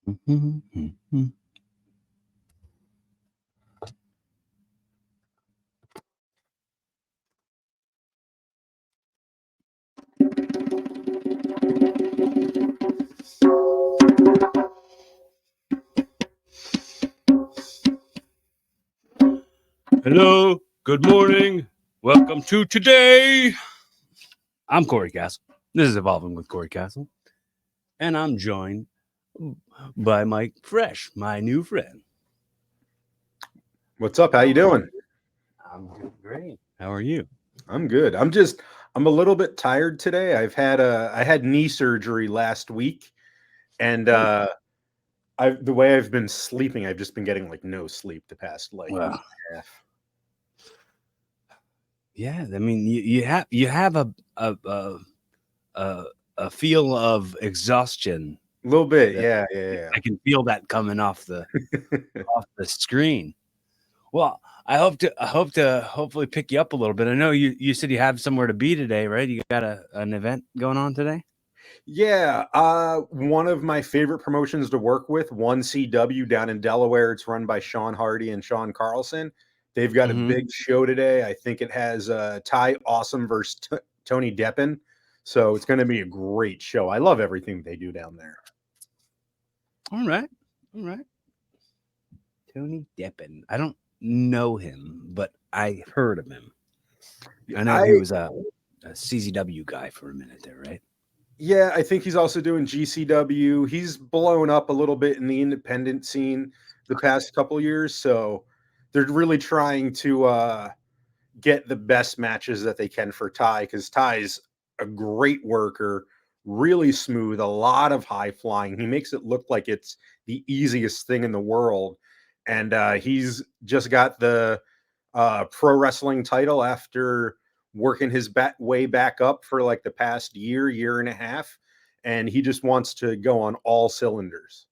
Hello, good morning. Welcome to today. I'm Cory Kastle. This is Evolving with Cory Kastle. And I'm joined by Mike Fresh, my new friend. What's up? How you doing? I'm doing great. How are you? I'm good. I'm a little bit tired today. I had knee surgery last week, and the way I've been sleeping, I've just been getting like no sleep the past week and a half. Yeah, I mean, you have a feel of exhaustion. A little bit, yeah. I can feel that coming off the screen. Well, I hope to hopefully pick you up a little bit. I know you said you have somewhere to be today, right? You got an event going on today? Yeah, one of my favorite promotions to work with, 1CW down in Delaware. It's run by Sean Hardy and Sean Carlson. They've got a big show today. I think it has Ty Awesome versus Tony Deppen. So it's going to be a great show. I love everything they do down there. All right. Tony Deppen. I don't know him, but I heard of him. I know he was a CZW guy for a minute there, right? Yeah, I think he's also doing GCW. He's blown up a little bit in the independent scene the past couple years, so they're really trying to get the best matches that they can for Ty, because Ty's a great worker, really smooth, a lot of high flying. He makes it look like it's the easiest thing in the world, and he's just got the pro wrestling title after working his way back up for like the past year and a half, and he just wants to go on all cylinders.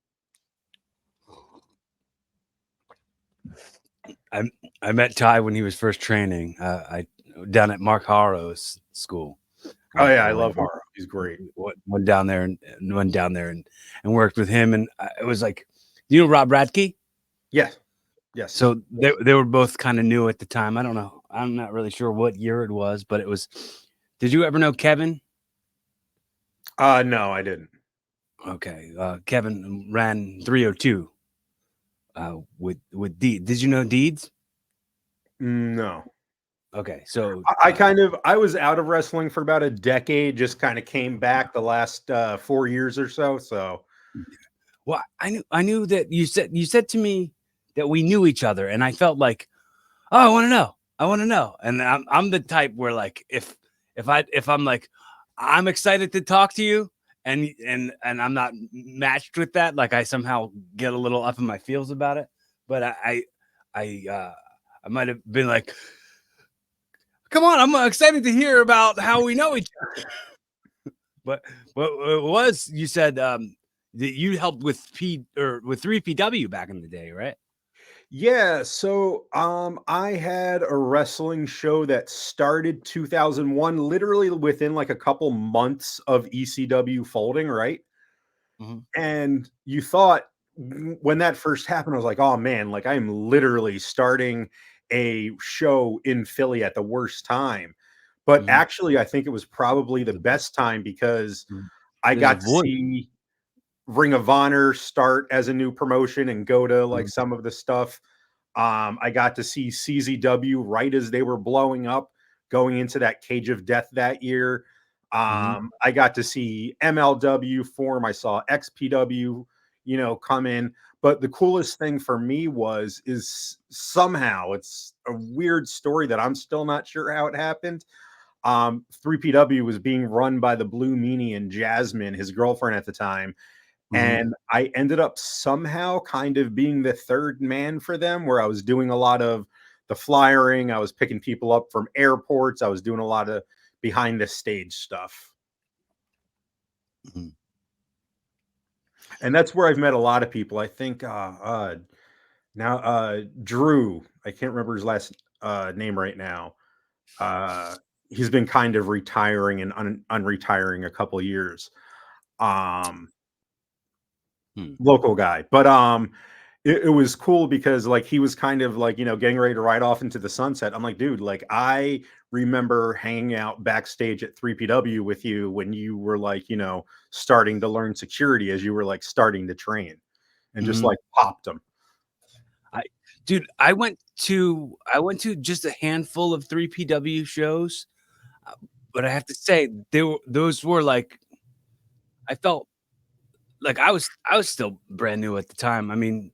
I met Ty when he was first training. I down at Mark Harrow's school. Oh yeah, I love Harrow. He's great. Went down there and worked with him, and it was like, you know Rob Radke? Yes. So they were both kind of new at the time. I don't know. I'm not really sure what year it was, but it was. Did you ever know Kevin? No, I didn't. Okay, Kevin ran 302 with Deeds. Did you know Deeds? No. Okay, so I was out of wrestling for about a decade, just kind of came back the last 4 years or so. So, well, I knew that you said to me that we knew each other, and I felt like, oh, I want to know, and I'm the type where like if I'm like, I'm excited to talk to you, and I'm not matched with that, like I somehow get a little up in my feels about it, but I might have been like, come on, I'm excited to hear about how we know each other. But it was, you said that you helped with 3PW back in the day, right? yeah, so I had a wrestling show that started 2001, literally within like a couple months of ECW folding, right? And you thought when that first happened, I was like, oh man, like I'm literally starting a show in Philly at the worst time. But actually, I think it was probably the best time, because I got to see Ring of Honor start as a new promotion and go to like some of the stuff. I got to see CZW right as they were blowing up, going into that Cage of Death that year. I got to see MLW form. I saw XPW, come in. But the coolest thing for me is somehow it's a weird story that I'm still not sure how it happened. 3PW was being run by the Blue Meanie and Jasmine, his girlfriend at the time. And I ended up somehow kind of being the third man for them, where I was doing a lot of the flyering. I was picking people up from airports. I was doing a lot of behind the stage stuff. And that's where I've met a lot of people. I think now Drew, I can't remember his last name right now. He's been kind of retiring and unretiring a couple years. Hmm. local guy. But it was cool because like he was kind of like, getting ready to ride off into the sunset. I'm like, dude, like I remember hanging out backstage at 3PW with you when you were like, starting to learn security as you were like starting to train and just Mhm. like popped them. I Dude, I went to just a handful of 3PW shows, uh, but I have to say those were like I felt like I was still brand new at the time. I mean,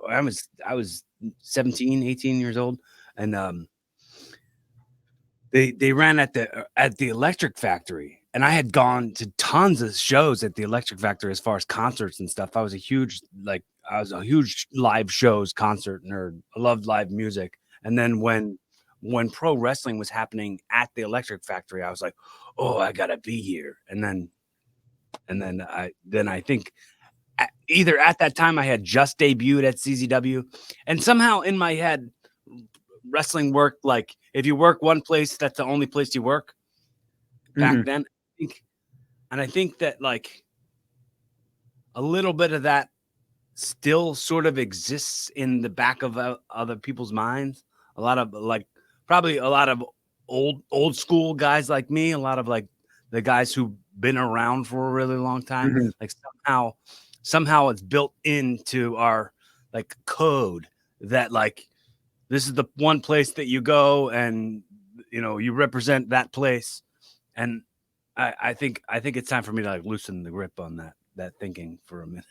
I was 17, 18 years old, and, they ran at the Electric Factory, and I had gone to tons of shows at the Electric Factory as far as concerts and stuff. I was a huge live shows concert nerd. I loved live music, and then when pro wrestling was happening at the Electric Factory, I was like, "Oh, I gotta be here," and then I think either at that time I had just debuted at CZW, and somehow in my head, wrestling worked like if you work one place, that's the only place you work back Mhm. then. I think that like a little bit of that still sort of exists in the back of other people's minds. A lot of like probably a lot of old school guys like me, a lot of like the guys who've been around for a really long time. Mhm. Like somehow it's built into our like code that like this is the one place that you go and you represent that place. And I think it's time for me to like loosen the grip on that thinking for a minute.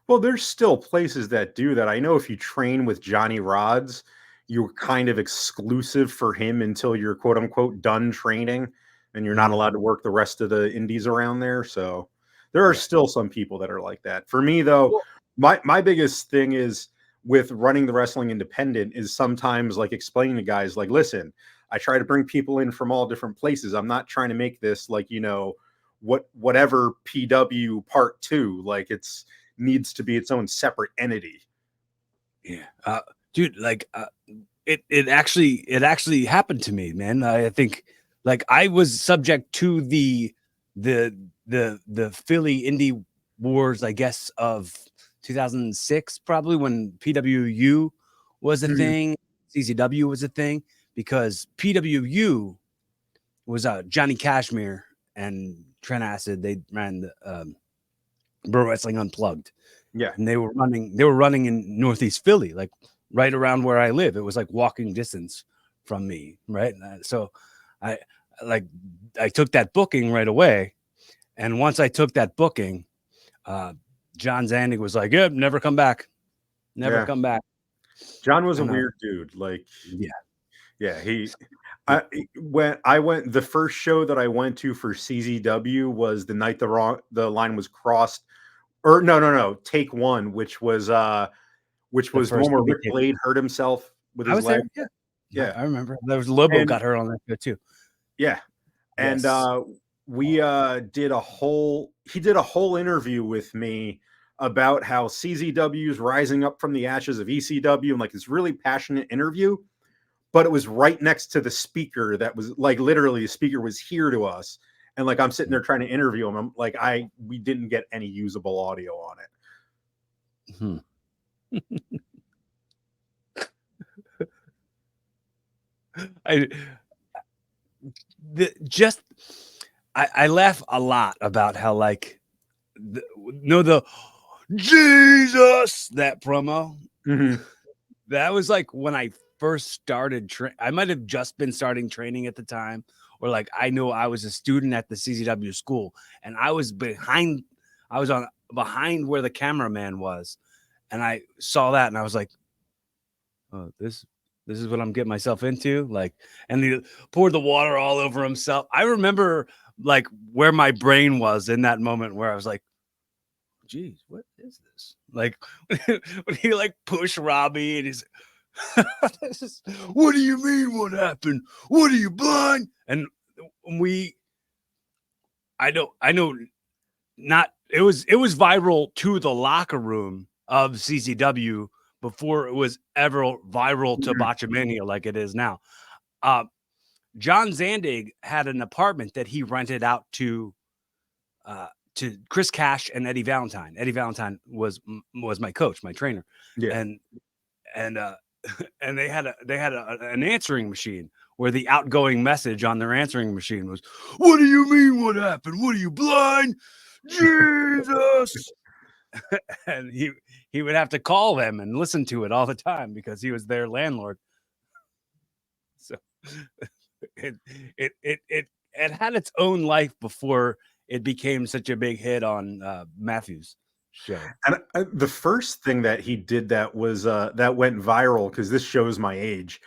Well, there's still places that do that. I know if you train with Johnny Rods, you're kind of exclusive for him until you're quote unquote done training and you're not Mhm. allowed to work the rest of the indies around there. So there are Yeah. still some people that are like that. For me though, Well, my biggest thing is with running the wrestling independent is sometimes like explaining to guys like, listen, I try to bring people in from all different places. I'm not trying to make this like, whatever PW part 2, like it's needs to be its own separate entity. yeah. Dude, like it actually happened to me, man. I think like I was subject to the Philly indie wars, I guess, of 2006, probably when PWU was a Mhm, thing, CZW was a thing, because PWU was Johnny Cashmere and Trent Acid. They ran the Pro Wrestling Unplugged, yeah. and they were running in Northeast Philly, like right around where I live. It was like walking distance from me, right? So I like I took that booking right away, and once I took that booking, uh, John Zandig was like, "Yep, never come back, never Yeah. come back." John was a And weird dude, like, yeah, yeah, yeah, when I went the first show that I went to for CZW was the night the line was crossed, or no, take 1, which the was the first one where movie Rick tape. Blade hurt himself with I his was leg. there. Yeah, Yeah, I remember. There was Lobo and got hurt on that show too. yeah, and, Yes. we, he did a whole interview with me about how CZW is rising up from the ashes of ECW, and, like, this really passionate interview, but it was right next to the speaker that was like, literally, the speaker was here to us, and, like, I'm sitting there trying to interview him, I'm like, we didn't get any usable audio on it. Hmm. I the just I laugh a lot about how like the Jesus that promo. Mhm. That was like when I first started I might have just been starting training at the time, or like I knew I was a student at the CZW school, and I was on behind where the cameraman was, and I saw that and I was like, oh, this is what I'm getting myself into. Like, and he poured the water all over himself. I remember like where my brain was in that moment where I was like, geez, what is this? Like when he like pushed Robbie and he's this is, what do you mean what happened? What are you blind? And we I know not it was viral to the locker room of CCW before it was ever viral to Mhm. Botchamania like it is now. Uh, John Zandig had an apartment that he rented out to Chris Cash and Eddie Valentine. Eddie Valentine was my coach, my trainer, Yeah. and and and they had an answering machine where the outgoing message on their answering machine was, "What do you mean? What happened? What are you, blind? Jesus!" And he would have to call them and listen to it all the time because he was their landlord. So it it had its own life before it became such a big hit on Matthew's show. And the first thing that he did that was that went viral, because this shows my age.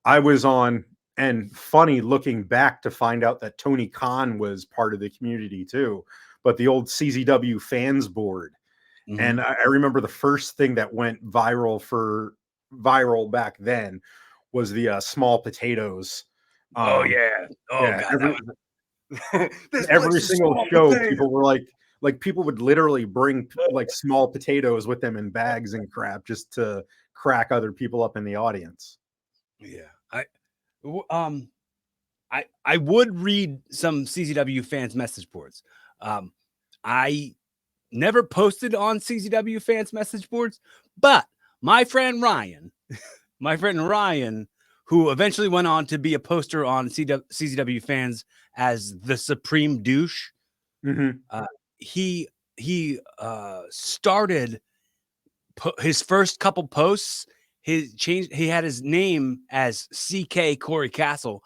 I was on, and funny looking back to find out that Tony Khan was part of the community too, but the old CZW fans board. Mm-hmm. And I remember the first thing that went viral back then was the small potatoes. Oh yeah. Oh Yeah, god, that was this place every is single small show, potato. people were like people would literally bring like small potatoes with them in bags and crap just to crack other people up in the audience. Yeah, I would read some CZW fans message boards. I never posted on CZW fans message boards, but my friend Ryan, who eventually went on to be a poster on CZW fans as the Supreme Douche, Mhm. he started his first couple posts. He had his name as CK Cory Kastle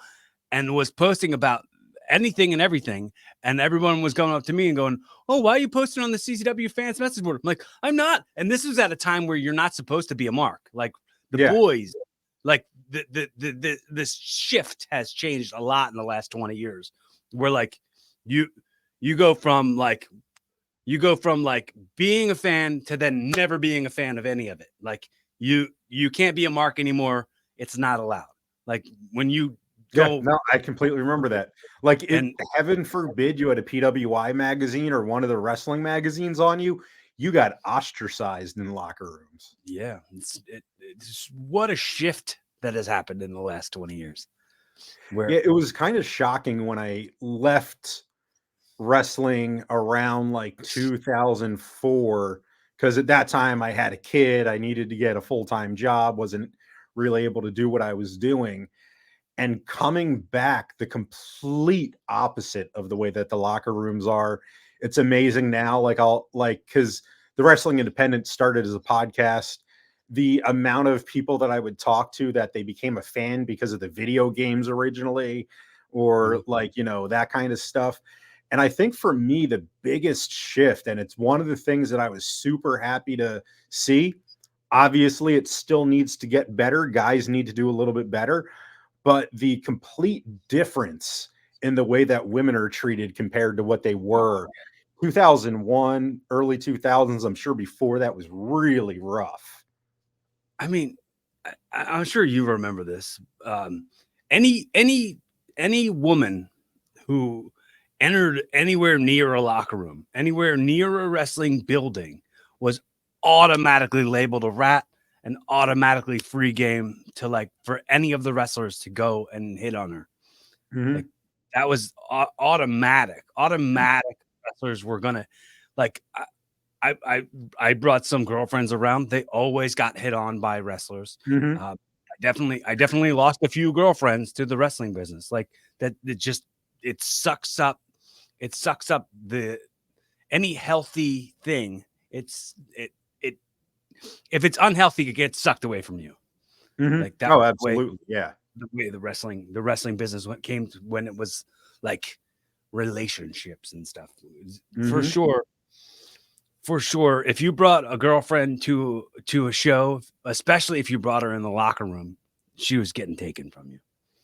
and was posting about anything and everything. And everyone was going up to me and going, "Oh, why are you posting on the CCW fans message board?" I'm like, "I'm not." And this was at a time where you're not supposed to be a mark. Like the Yeah. boys, like this shift has changed a lot in the last 20 years. Where like you you go from like being a fan to then never being a fan of any of it. Like you can't be a mark anymore. It's not allowed. Like when you Yeah, go no, I completely remember that. Like, it and heaven forbid you had a PWI magazine or one of the wrestling magazines on you, you got ostracized in locker rooms. yeah, it's what a shift that has happened in the last 20 years. Where Yeah, it was kind of shocking when I left wrestling around like 2004, because at that time I had a kid, I needed to get a full-time job, wasn't really able to do what I was doing. And coming back, the complete opposite of the way that the locker rooms are. It's amazing now. Like, because the Wrestling Independent started as a podcast, the amount of people that I would talk to that they became a fan because of the video games originally, or Mhm. like, that kind of stuff. And I think for me, the biggest shift, and it's one of the things that I was super happy to see. Obviously, it still needs to get better. Guys need to do a little bit better, but the complete difference in the way that women are treated compared to what they were 2001, early 2000s, I'm sure before that was really rough. I mean, I'm sure you remember this. Any any any woman who entered anywhere near a locker room, anywhere near a wrestling building, was automatically labeled a rat and automatically free game to like for any of the wrestlers to go and hit on her. Like Mhm. that was automatic. Automatic wrestlers were gonna like. I brought some girlfriends around. They always got hit on by wrestlers. Mhm. I definitely lost a few girlfriends to the wrestling business. Like that, it sucks up. It sucks up the any healthy thing. It if it's unhealthy, it gets sucked away from you. Mhm. Like that Oh, was absolutely. Yeah. the way the wrestling business came to when it was like relationships and stuff. For Mhm. sure, for sure, if you brought a girlfriend to a show, especially if you brought her in the locker room, she was getting taken from you.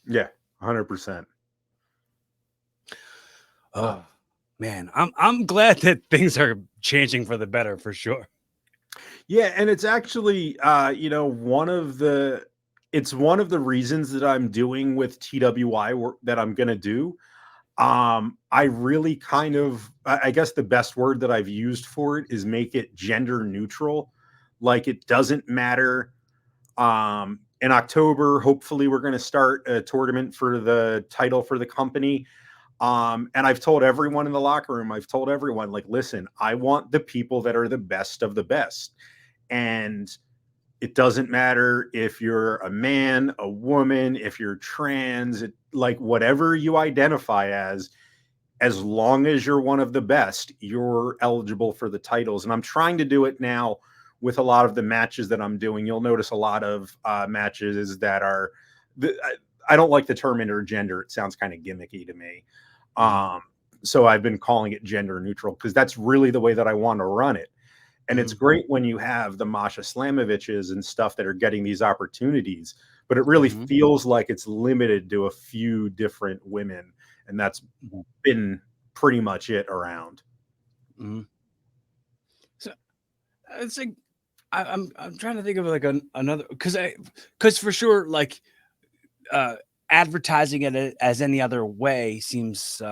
Yeah. 100%. Oh man, I'm glad that things are changing for the better for sure. Yeah, and it's actually one of the reasons that I'm doing with TWI work that I'm going to do. I really kind of, I guess the best word that I've used for it is make it gender neutral. Like, it doesn't matter. In October, hopefully we're going to start a tournament for the title for the company. And I've told everyone in the locker room, I've told everyone, like, listen, I want the people that are the best of the best. And it doesn't matter if you're a man, a woman, if you're trans, like whatever you identify as long as you're one of the best, you're eligible for the titles. And I'm trying to do it now with a lot of the matches that I'm doing. You'll notice a lot of matches that are, I don't like the term intergender. It sounds kind of gimmicky to me. Um, so I've been calling it gender neutral because that's really the way that I want to run it. And it's great when you have the Masha Slamoviches and stuff that are getting these opportunities, but it really feels like it's limited to a few different women. And that's been pretty much it around. So it's like I'm trying to think of like another because for sure like advertising it as any other way seems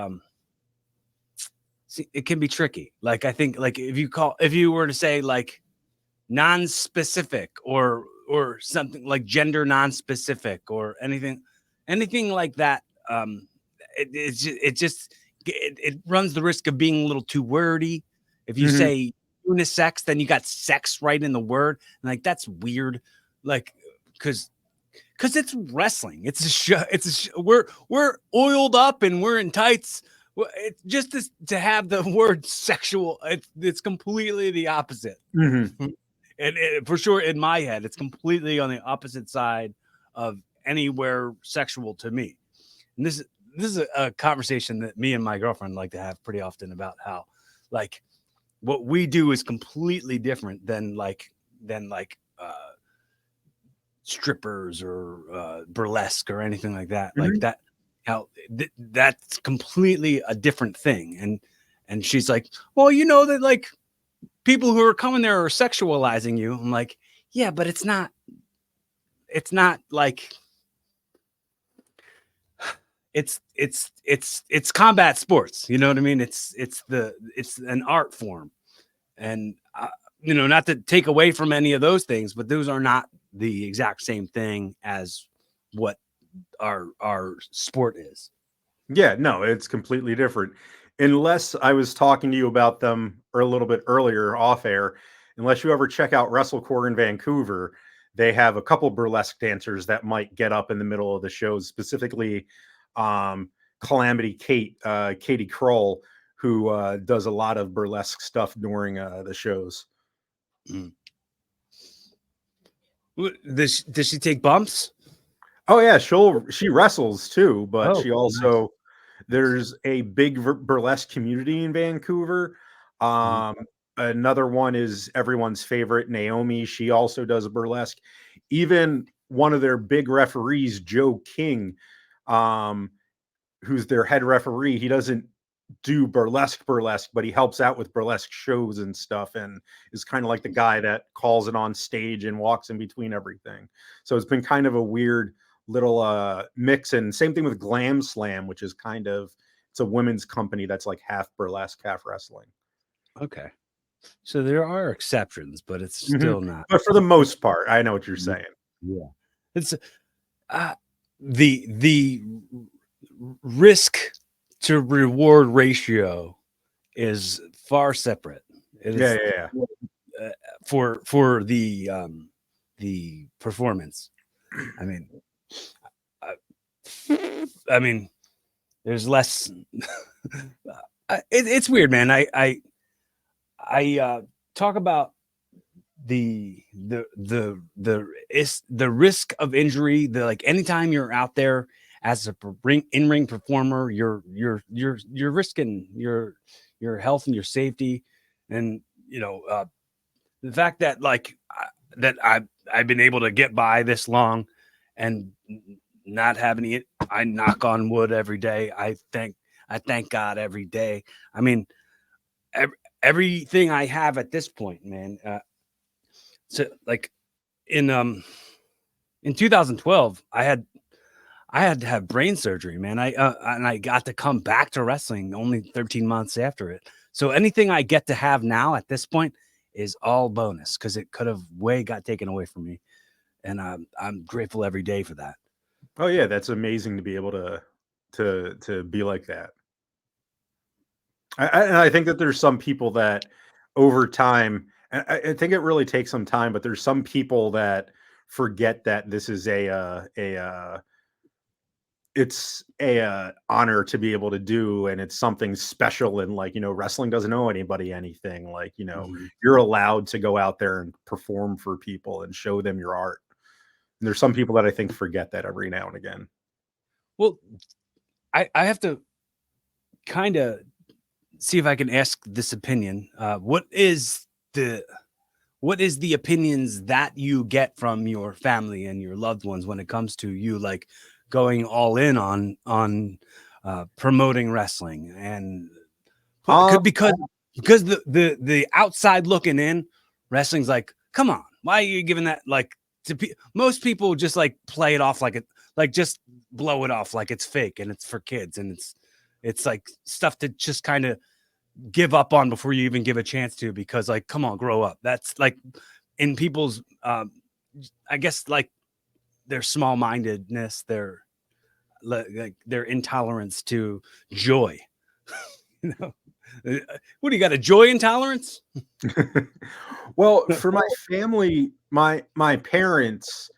it can be tricky. Like I think like if you were to say like non-specific or something like gender non-specific or anything like that, it runs the risk of being a little too wordy. If you say unisex, then you got sex right in the word, and like that's weird. Like because it's wrestling. It's a show. We're oiled up and we're in tights. It's just to have the word sexual. It's completely the opposite. And for sure, in my head, it's completely on the opposite side of anywhere sexual to me. And this is a conversation that me and my girlfriend like to have pretty often about how, like, what we do is completely different than strippers or burlesque or anything like that. Like that, how that's completely a different thing. And she's like, well, you know that like people who are coming there are sexualizing you. I'm like, yeah, but it's not like it's combat sports. You know what I mean? It's an art form. And you know, not to take away from any of those things, but those are not the exact same thing as what our sport is. Yeah, no, it's completely different. Unless I was talking to you about them or a little bit earlier off air, unless you ever check out WrestleCore in Vancouver, they have a couple burlesque dancers that might get up in the middle of the shows, specifically Calamity Katie Kroll, who does a lot of burlesque stuff during the shows. Does she take bumps? Oh yeah, she wrestles too, but she also nice. There's a big burlesque community in Vancouver. Another one is everyone's favorite, Naomi. She also does burlesque. Even one of their big referees, Joe King, who's their head referee, he doesn't do burlesque, but he helps out with burlesque shows and stuff, and is kind of like the guy that calls it on stage and walks in between everything. So it's been kind of a weird little mix. And same thing with Glam Slam, which is it's a women's company that's like half burlesque, half wrestling. Okay. So there are exceptions, but it's still not. But for the most part, I know what you're saying. Yeah. It's the risk to reward ratio is far separate. It is for the performance. I mean, there's less. It's weird, man. I talk about the risk of injury. Like anytime you're out there as a in-ring performer, you're risking your health and your safety. And you know, the fact that that I've been able to get by this long and not have any, I knock on wood every day. I thank God every day. I mean, everything I have at this point, man. So like in 2012, I had to have brain surgery, man. And I got to come back to wrestling only 13 months after it. So anything I get to have now at this point is all bonus because it could have got taken away from me. And I'm grateful every day for that. Oh yeah, that's amazing to be able to be like that. And I think that there's some people that over time, and I think it really takes some time, but there's some people that forget that this is it's a honor to be able to do, and it's something special. And like, wrestling doesn't owe anybody anything. Like, Mhm. you're allowed to go out there and perform for people and show them your art. And there's some people that I think forget that every now and again. Well, I have to kind of see if I can ask this opinion. The what is the opinions that you get from your family and your loved ones when it comes to you like going all in on promoting wrestling and Um, because the outside looking in, wrestling's like, come on, why are you giving that like most people just like play it off like it like just blow it off like it's fake and it's for kids and it's like stuff to just kind of give up on before you even give a chance to because like come on grow up. That's like in people's I guess like their small-mindedness, their like their intolerance to joy. you know what do you got, a joy intolerance? well, for my family, my parents,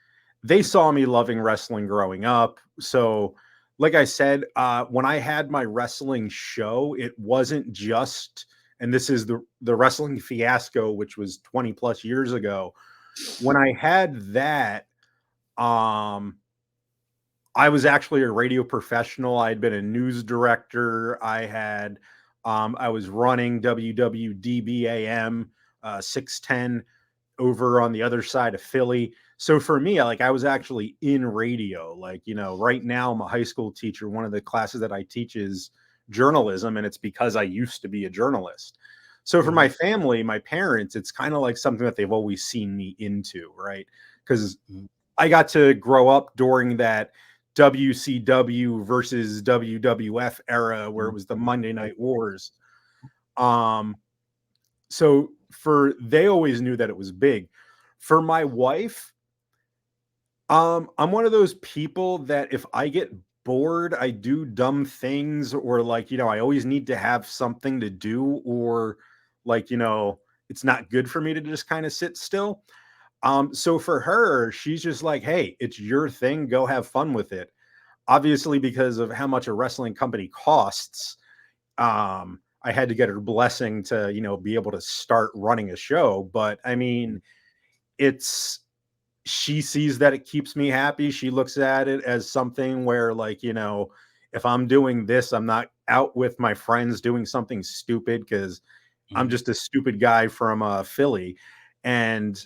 they saw me loving wrestling growing up. So, like I said, when I had my wrestling show, it wasn't just, and this is the wrestling fiasco, which was 20 plus years ago. When I had that, um, I was actually a radio professional. I'd been a news director. I was running WWDBAM 610 over on the other side of Philly. So for me, like I was actually in radio. Like, right now I'm a high school teacher. One of the classes that I teach is journalism, and it's because I used to be a journalist. So for my Mhm, family, my parents, it's kind of like something that they've always seen me into, right? Because mhm, I got to grow up during that WCW versus WWF era where it mhm, was the Monday Night Wars. Um, so for they always knew that it was big. For my wife, I'm one of those people that if I get bored, I do dumb things, or like, I always need to have something to do, or like, it's not good for me to just kind of sit still. So for her, she's just like, hey, it's your thing, go have fun with it. Obviously, because of how much a wrestling company costs, I had to get her blessing to, be able to start running a show. But I mhm, mean, it's she sees that it keeps me happy. She looks at it as something where, like, if I'm doing this, I'm not out with my friends doing something stupid because I'm mhm. just a stupid guy from Philly. And,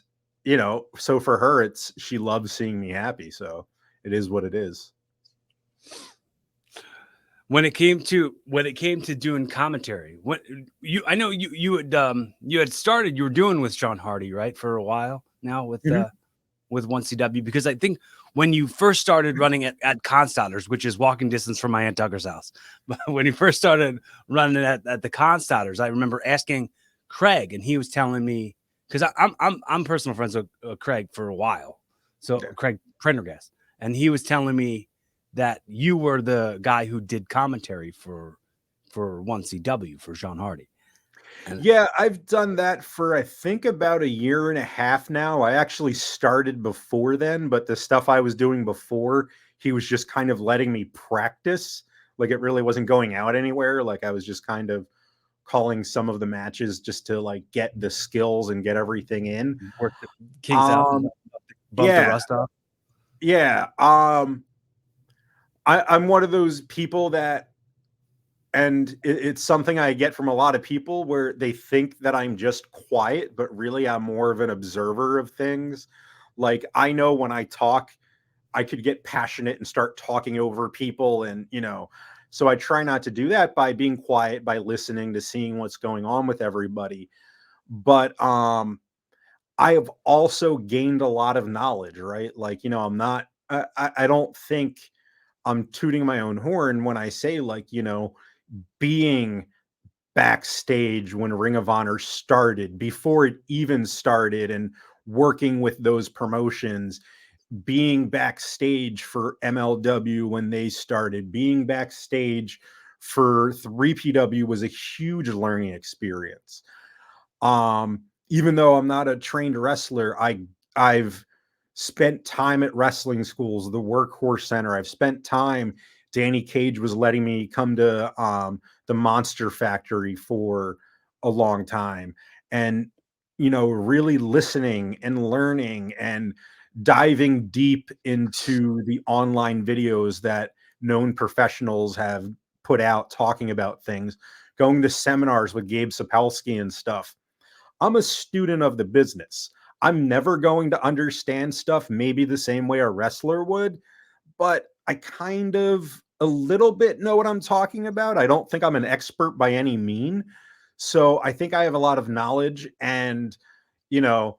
so for her, she loves seeing me happy. So it is what it is. When it came to doing commentary, what you I know you had started, you were doing with Sean Hardy, right, for a while now Mhm. with 1CW, because I think when you first started running at Constaters, which is walking distance from my Aunt Tucker's house, but when you first started running at the Constaters, I remember asking Craig, and he was telling me because I'm personal friends with Craig for a while, so Yeah. Craig Prendergast, and he was telling me that you were the guy who did commentary for 1CW for Sean Hardy, and Yeah, I've done that for I think about a year and a half now. I actually started before then, but the stuff I was doing before, he was just kind of letting me practice. Like it really wasn't going out anywhere. Like I was just kind of calling some of the matches just to like get the skills and get everything in. worked the kinks out and Um bumped the yeah, rust off. yeah. I'm one of those people that, and it's something I get from a lot of people where they think that I'm just quiet, but really I'm more of an observer of things. Like I know when I talk, I could get passionate and start talking over people, and so I try not to do that by being quiet, by listening to seeing what's going on with everybody. But I have also gained a lot of knowledge, right? Like, I'm not I don't think I'm tooting my own horn when I say, like, being backstage when Ring of Honor started, before it even started, and working with those promotions, being backstage for MLW when they started, being backstage for 3PW was a huge learning experience. Even though I'm not a trained wrestler, I've spent time at wrestling schools, the Workhorse Center. I've spent time. Danny Cage was letting me come to the Monster Factory for a long time, and really listening and learning and diving deep into the online videos that known professionals have put out talking about things, going to seminars with Gabe Sapolsky and stuff. I'm a student of the business. I'm never going to understand stuff maybe the same way a wrestler would, but I kind of a little bit know what I'm talking about. I don't think I'm an expert by any mean. So I think I have a lot of knowledge, and, you know,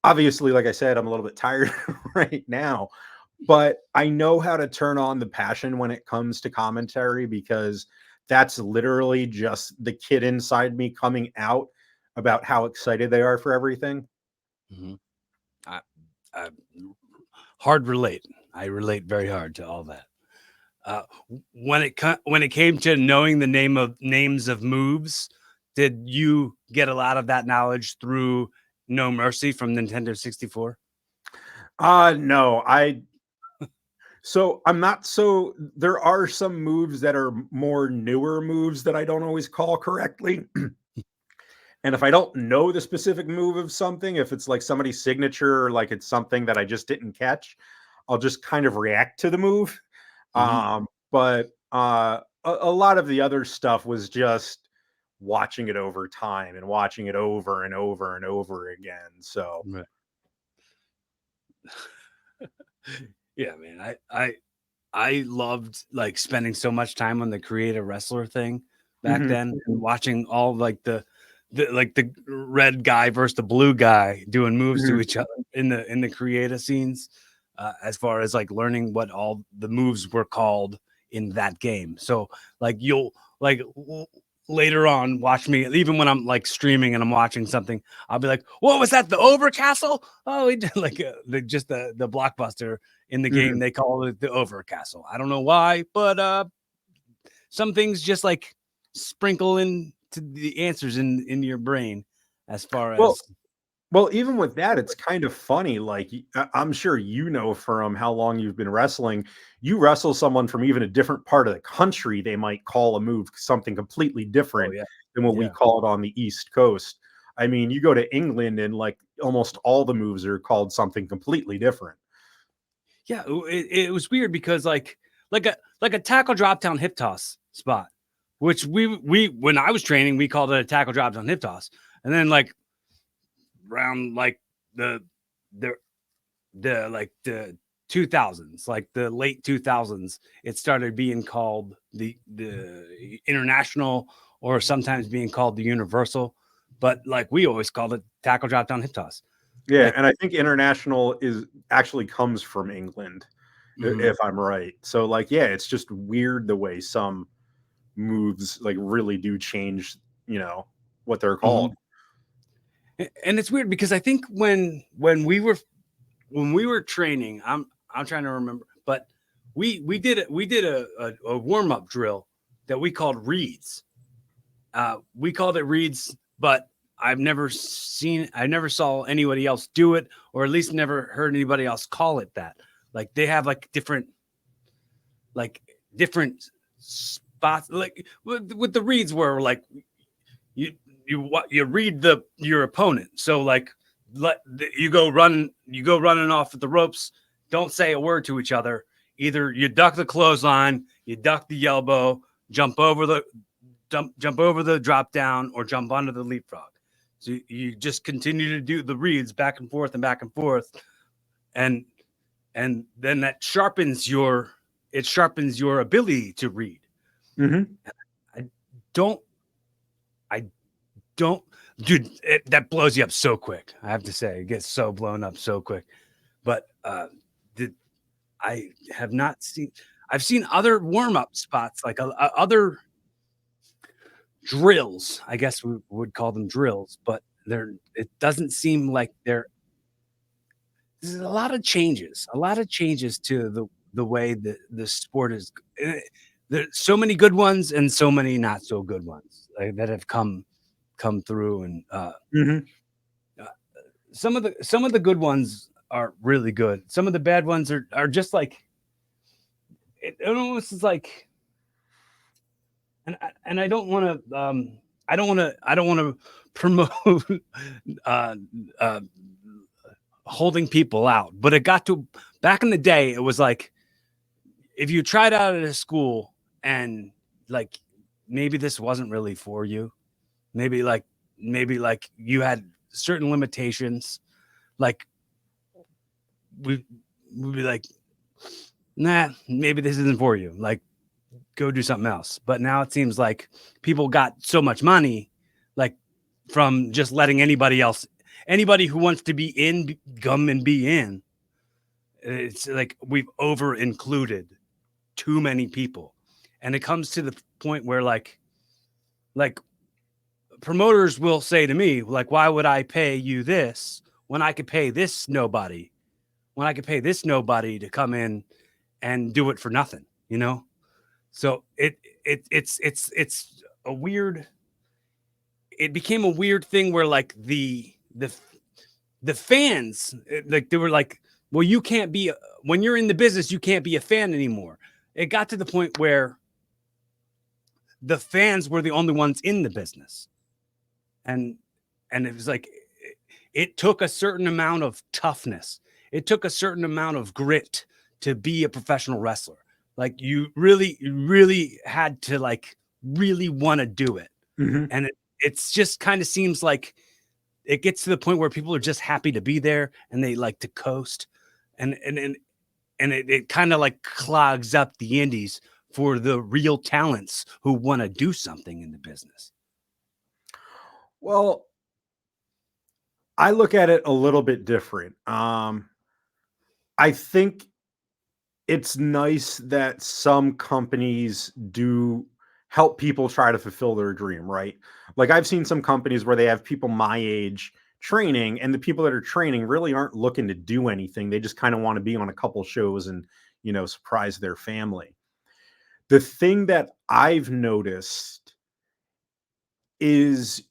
obviously, like I said, I'm a little bit tired right now, but I know how to turn on the passion when it comes to commentary, because that's literally just the kid inside me coming out about how excited they are for everything. Mhm. I, I hard relate. I relate very hard to all that. When it came to knowing the names of moves, did you get a lot of that knowledge through No Mercy from Nintendo 64? No, I'm not so there are some moves that are more newer moves that I don't always call correctly. And if I don't know the specific move of something, if it's like somebody's signature or like it's something that I just didn't catch, I'll just kind of react to the move. Mhm. But a lot of the other stuff was just watching it over time and watching it over and over and over again. So, Right. Yeah, man. I loved like spending so much time on the creative wrestler thing back mhm, then, watching all like the red guy versus the blue guy doing moves to mhm. each other in the creative scenes, as far as like learning what all the moves were called in that game. So like you'll like later on watch me, even when I'm like streaming and I'm watching something, I'll be like, "What was that? The Overcastle? Oh, he did like just the blockbuster in the game. Mhm. They call it the Overcastle. I don't know why, but some things just like sprinkle into the answers in your brain as far Well, as even with that, it's kind of funny. Like, I'm sure from how long you've been wrestling, you wrestle someone from even a different part of the country, they might call a move something completely oh different yeah, than what we yeah, call it on the East Coast. I mean, you go to England and like almost all the moves are called something completely different. yeah. It was weird because like a tackle drop down hip toss spot, which we when I was training we called it a tackle drop down hip toss, and then like around like the the the 2000s, like the late 2000s, it started being called the international, or sometimes being called the universal, but like we always called it tackle drop down hip toss. Yeah, Like and I think international is actually comes from England, mhm, if I'm right. So like, yeah, it's just weird the way some moves like really do change, what they're called. mhm. And it's weird because I think when we were training, I'm trying to remember, but we did a warm up drill that we called reads. We called it reads, but I never saw anybody else do it, or at least never heard anybody else call it that. Like they have like different spots, like with the reads where like you you read your opponent. So like you go running off at the ropes. Don't say a word to each other. Either you duck the clothesline, you duck the elbow, jump over the jump over the drop down, or jump onto the leapfrog. So you just continue to do the reads back and forth and back and forth, and then that sharpens your ability to read. Mhm. I don't I don't dude, that blows you up so quick. I have to say, it gets so blown up so quick. But did I have not seen I've seen other warm up spots, like other drills. I guess we would call them drills, but it doesn't seem like there's a lot of changes to the way the sport is. there's so many good ones and so many not so good ones that have come through, and Mhm. uh, some of the good ones are really good. Some of the bad ones are just like it almost is like, and I don't want to I don't want to promote uh, uh, holding people out, but it got to back in the day. It was like if you tried out at a school and like maybe this wasn't really for you, maybe like you had certain limitations, like we would be like, nah, maybe this isn't for you. Like go do something else. But now it seems like people got so much money, like from just letting anybody who wants to be in, come and be in. It's like we've over included too many people. And it comes to the point where like promoters will say to me, like, why would I pay you this when I could pay this nobody? When I could pay this nobody to come in and do it for nothing, you know? So it's a weird, it became a weird thing where like the fans like they were like, well, you can't be when you're in the business, you can't be a fan anymore. It got to the point where the fans were the only ones in the business. And it was like it took a certain amount of toughness. It took a certain amount of grit to be a professional wrestler. Like you really had to like really want to do it. Mhm. And it's just kind of seems like it gets to the point where people are just happy to be there and they like to coast. And it kind of like clogs up the indies for the real talents who want to do something in the business. Well, I look at it a little bit different. I think it's nice that some companies do help people try to fulfill their dream, right? Like I've seen some companies where they have people my age training, and the people that are training really aren't looking to do anything. They just kind of want to be on a couple shows and, surprise their family. The thing that I've noticed is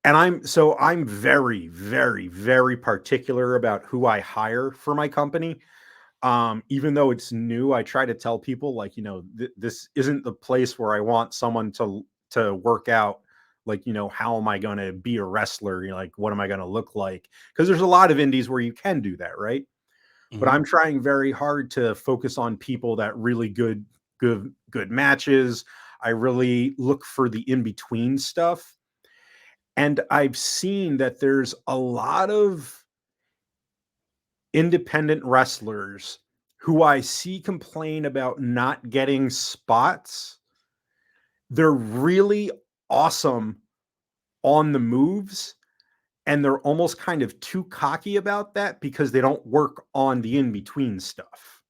I'm very, very, very particular about who I hire for my company. Even though it's new, I try to tell people like, this isn't the place where I want someone to work out. Like, how am I going to be a wrestler? Like, what am I going to look like? Because there's a lot of indies where you can do that, right? But Mhm. I'm trying very hard to focus on people that really good matches. I really look for the in between stuff, and I've seen that there's a lot of independent wrestlers who I see complain about not getting spots. They're really awesome on the moves, and they're almost kind of too cocky about that because they don't work on the in between stuff.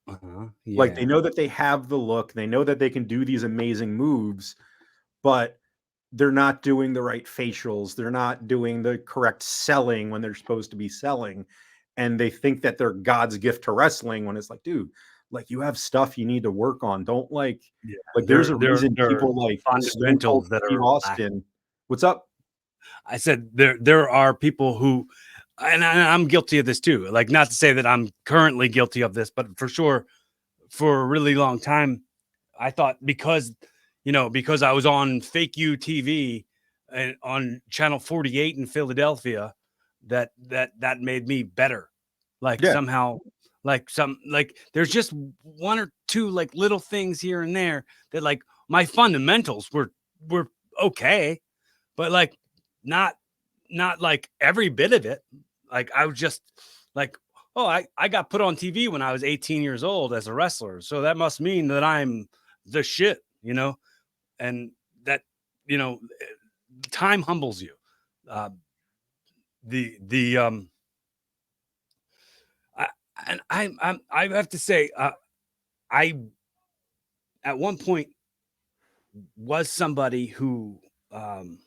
Uh-huh. Like they Yeah. know that they have the look, they know that they can do these amazing moves, but they're not doing the right facials. They're not doing the correct selling when they're supposed to be selling. And they think that they're God's gift to wrestling when it's like, dude, like you have stuff you need to work on. Don't Yeah. like there's a reason There are people like Stone Cold fundamentals that Steve are lacking. Austin. What's up? I said there are people who, and I'm guilty of this too. Like not to say that I'm currently guilty of this, but for sure, for a really long time, I thought because I was on Fake You TV and on channel 48 in Philadelphia, that made me better. Like Yeah. somehow, like there's just one or two like little things here and there that like my fundamentals were okay, but like not like every bit of it. Like I was just like, oh, I got put on TV when I was 18 years old as a wrestler. So that must mean that I'm the shit, you know? And that, you know, time humbles you. Uh, the I, and I have to say, I at one point was somebody um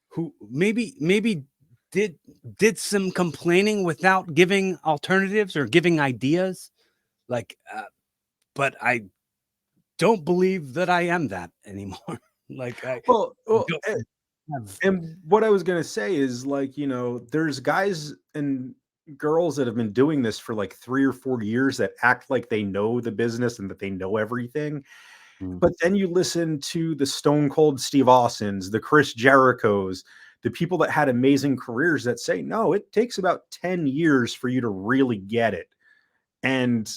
who maybe did some complaining without giving alternatives or giving ideas, like but don't believe that I am that anymore. Like I Well, don't have. and what I was gonna say is, like, there's guys and girls that have been doing this for like 3 or 4 years that act like they know the business and that they know everything. Mm, But then you listen to the Stone Cold Steve Austins, the Chris Jerichos, the people that had amazing careers that say, no, it takes about 10 years for you to really get it. And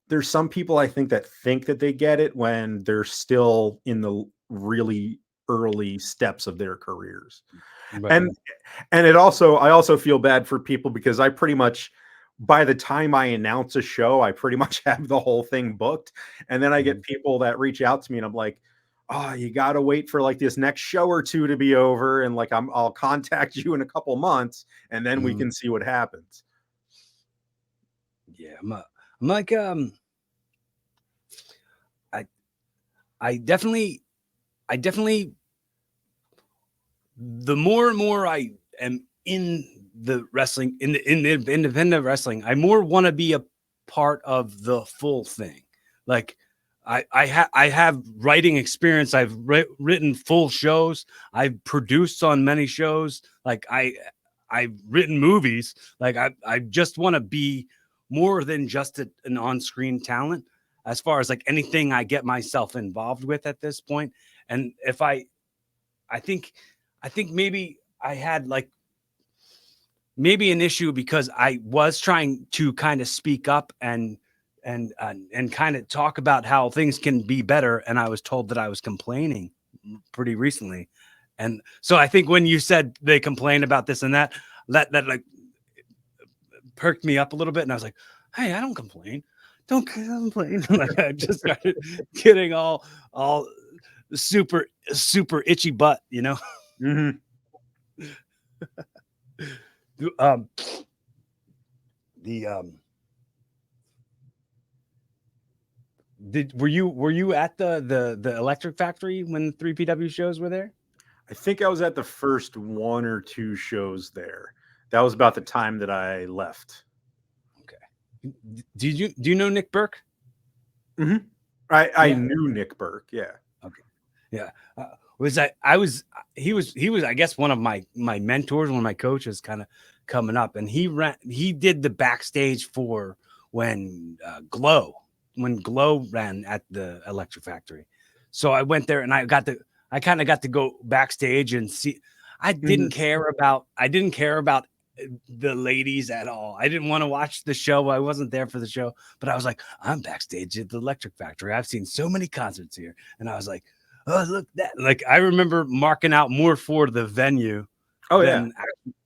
there's some people I think that they get it when they're still in the really early steps of their careers. right. And I also feel bad for people because I pretty much, by the time I announce a show, I pretty much have the whole thing booked. And then I get Mhm, people that reach out to me and I'm like, oh, you got to wait for like this next show or two to be over. And like, I'll contact you in a couple months and then we mhm. can see what happens. Yeah, I'm like I I definitely the more and more I am in the wrestling in the independent wrestling, I more want to be a part of the full thing. Like I have writing experience. I've written full shows. I've produced on many shows. Like I've written movies. Like I just want to be more than just an on-screen talent as far as like anything I get myself involved with at this point. And if I think maybe I had like maybe an issue because I was trying to kind of speak up and kind of talk about how things can be better, and I was told that I was complaining pretty recently. And so I think when you said they complain about this and that, that like perked me up a little bit, and I was like, "Hey, I don't complain. Don't complain." Like I just started getting all super itchy butt, you know. Mhm. Um, the did were you at the Electric Factory when the 3PW shows were there? I think I was at the first one or two shows there. That was about the time that I left. Okay. Do you know Nick Burke? Mhm. I Yeah. knew Nick Burke. Yeah. Okay. Yeah. Was I was he was I guess one of my mentors, one of my coaches kind of coming up, and he did the backstage for when when Glow ran at the Electric Factory. So I went there and I kind of got to go backstage and see. Mhm. I didn't care about the ladies at all. I didn't want to watch the show. I wasn't there for the show, but I was like, I'm backstage at the Electric Factory. I've seen so many concerts here. And I was like, oh, look that. Like, I remember marking out more for the venue Oh, yeah. than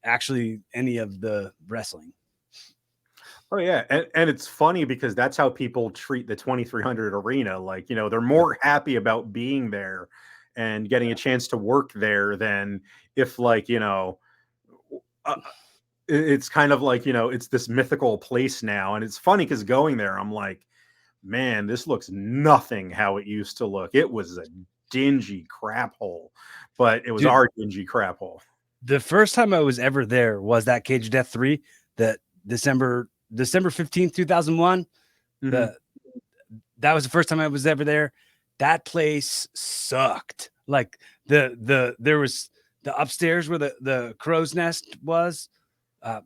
actually any of the wrestling. Oh, yeah, and it's funny because that's how people treat the 2300 arena, like, they're more happy about being there and getting a chance to work there than if, like, uh, it's kind of like, it's this mythical place now, and it's funny because going there, I'm like, "Man, this looks nothing how it used to look." It was a dingy crap hole, but it was Dude, our dingy crap hole. the first time I was ever there was that Cage of Death 3, that December 15th, 2001. Mhm. The That was the first time I was ever there. That place sucked. Like there was the upstairs where the crow's nest was. Uh,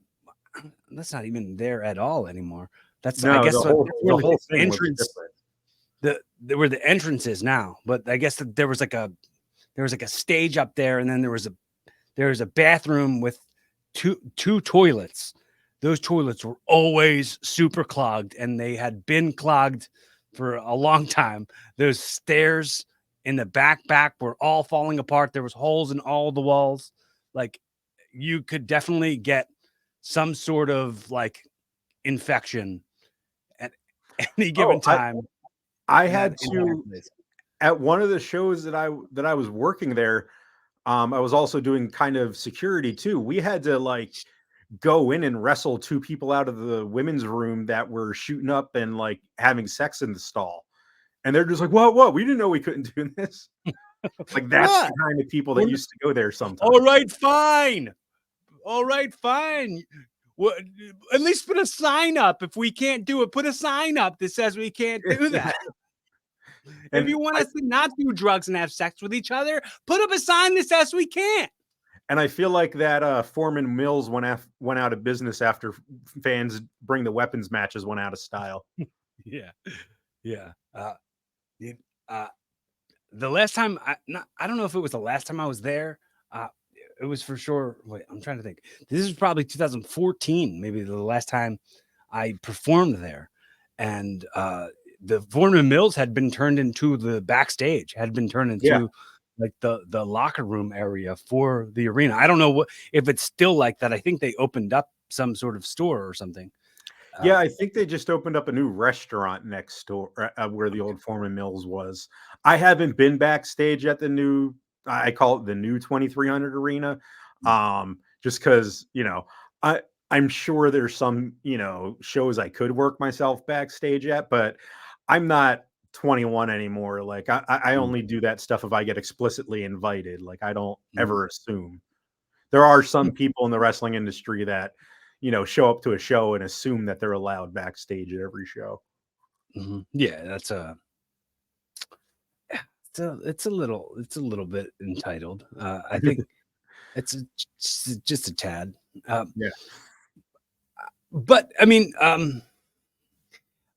that's not even there at all anymore. That's I No, guess what that's where the like whole the thing looks entrance different. where the entrance is now. But I guess that there was like a stage up there, and then there was a bathroom with two toilets. Those toilets were always super clogged, and they had been clogged for a long time. Those stairs in the back were all falling apart. There was holes in all the walls. Like you could definitely get some sort of like infection at any Oh, given time I in that had entire to place. at one of the shows that I was working there. I was also doing kind of security too. We had to like go in and wrestle two people out of the women's room that were shooting up and like having sex in the stall. And they're just like, what? We didn't know we couldn't do this. Like that's What? the kind of people that used to go there All sometimes. right, fine. All right, fine. Well, at least put a sign up. If we can't do it, put a sign up that says we can't do that. If And you want I us to not do drugs and have sex with each other, put up a sign that says we can't. and I feel like that Foreman Mills went out of business after fans Bring the Weapons matches went out of style. Yeah, yeah. Uh, the last time I don't know if it was the last time I was there. Uh, it was for sure. Wait, I'm trying to think. This is probably 2014, maybe the last time I performed there, and the Foreman Mills had been turned into the backstage, had been turned Yeah. into like the locker room area for the arena. I don't know what if it's still like that. I think they opened up some sort of store or something. Yeah, I think they just opened up a new restaurant next door where the Okay. old Foreman Mills was. I haven't been backstage at the new, I call it the new 2300 arena. Just because, I'm sure there's some, shows I could work myself backstage at, but I'm not 21 anymore. Like I Mm, only do that stuff if I get explicitly invited. Like I don't mm, ever assume. There are some people in the wrestling industry that, show up to a show and assume that they're allowed backstage at every show. Yeah, that's it's a little bit entitled. I think it's just a tad. Um, Yeah. but I mean,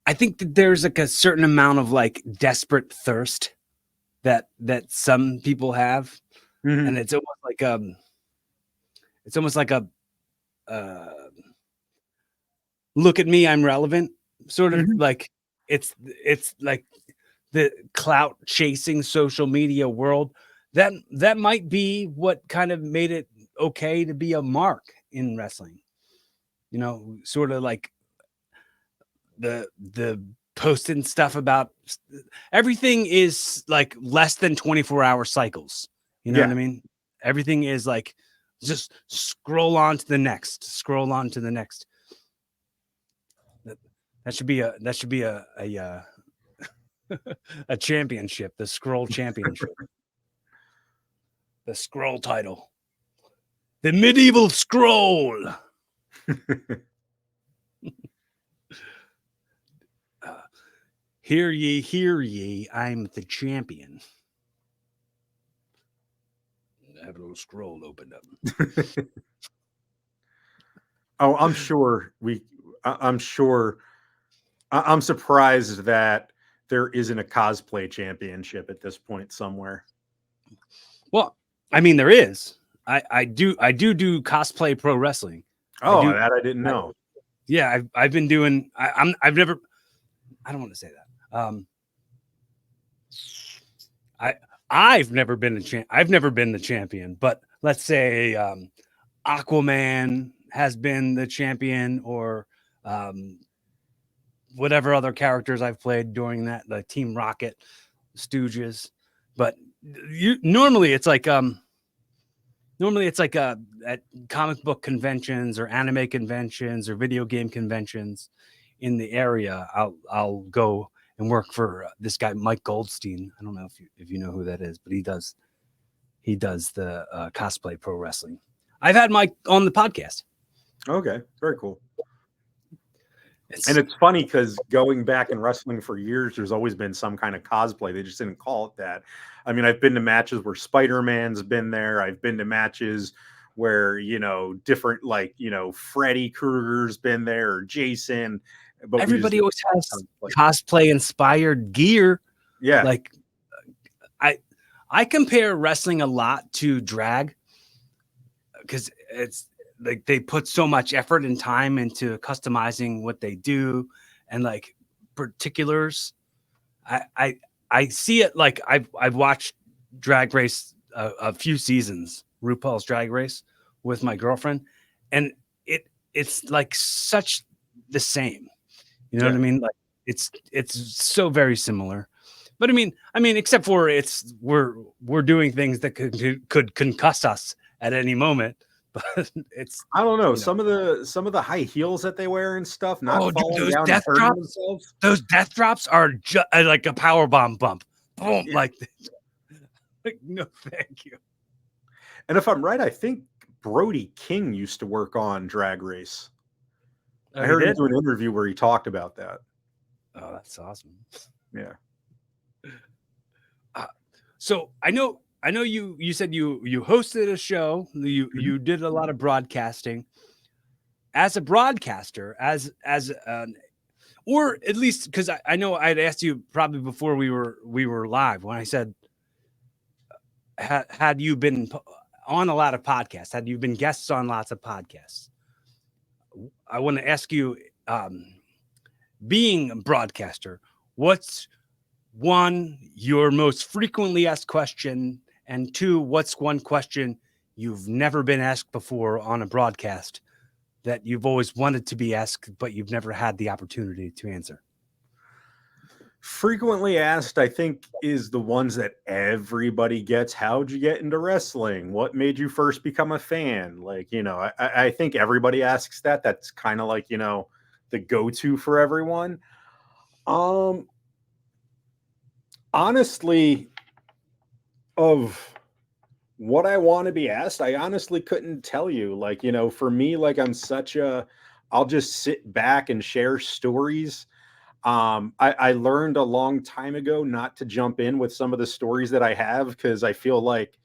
I think that there's like a certain amount of like desperate thirst that some people have, and Mhm. it's almost like a uh, look at me, I'm relevant sort of Mhm. like it's like the clout chasing social media world that might be what kind of made it okay to be a mark in wrestling, sort of like the posting stuff about everything is like less than 24-hour cycles, you know what Yeah. I mean? Everything is like just scroll on to the next, that, that should be a championship, the scroll championship, the scroll title. The medieval scroll. Uh, hear ye, I'm the champion. I have a little scroll opened up. Oh, I'm sure I'm sure I'm surprised that there isn't a cosplay championship at this point somewhere. Well, I mean, there is. I do cosplay pro wrestling. I Oh, do. that I didn't I, know. yeah, I've been doing. I've never. I don't want to say that. I I've never been a champ. I've never been the champion, but let's say Aquaman has been the champion, or um, whatever other characters I've played during that, the Team Rocket, Stooges. But normally it's like at comic book conventions or anime conventions or video game conventions in the area. I'll go and work for this guy Mike Goldstein. I don't know if you know who that is, but he does the cosplay pro wrestling. I've had Mike on the podcast. Okay, very cool. And It's it's funny because going back in wrestling for years, there's always been some kind of cosplay. They just didn't call it that. I mean, I've been to matches where Spider-Man's been there. I've been to matches where, different like, Freddy Krueger's been there or Jason, but we just everybody always has cosplay. cosplay inspired gear. Yeah. Like I I compare wrestling a lot to drag because it's like they put so much effort and time into customizing what they do and like particulars. I I, I see it like I've watched Drag Race a few seasons, RuPaul's Drag Race with my girlfriend, and it's like such the same. You know what Yeah. I mean? Like it's so very similar. But I mean, except for we're doing things that could concuss us at any moment. But it's I don't know. you know, Some of the high heels that they wear and stuff, not oh, dude, falling down and hurting themselves. those death drops are like a power bomb bump. Boom, Yeah. like no, thank you. And if I'm right, I think Brody King used to work on Drag Race. Oh, I he heard him did. do an interview where he talked about that. Oh, that's awesome. Yeah. So I know you said you hosted a show, you did a lot of broadcasting. As a broadcaster, as an, or at least because I know I'd asked you probably before we were live when I said had you been on a lot of podcasts, had you been guests on lots of podcasts. I want to ask you, being a broadcaster, what's one, your most frequently asked question, and two, what's one question you've never been asked before on a broadcast that you've always wanted to be asked, but you've never had the opportunity to answer? Frequently asked, I think, is the ones that everybody gets. How'd you get into wrestling? What made you first become a fan? Like, I think everybody asks that. That's kind of like, the go-to for everyone. Honestly, of what I want to be asked, I honestly couldn't tell you. Like, for me, like I'll just sit back and share stories. I learned a long time ago not to jump in with some of the stories that I have, because I feel like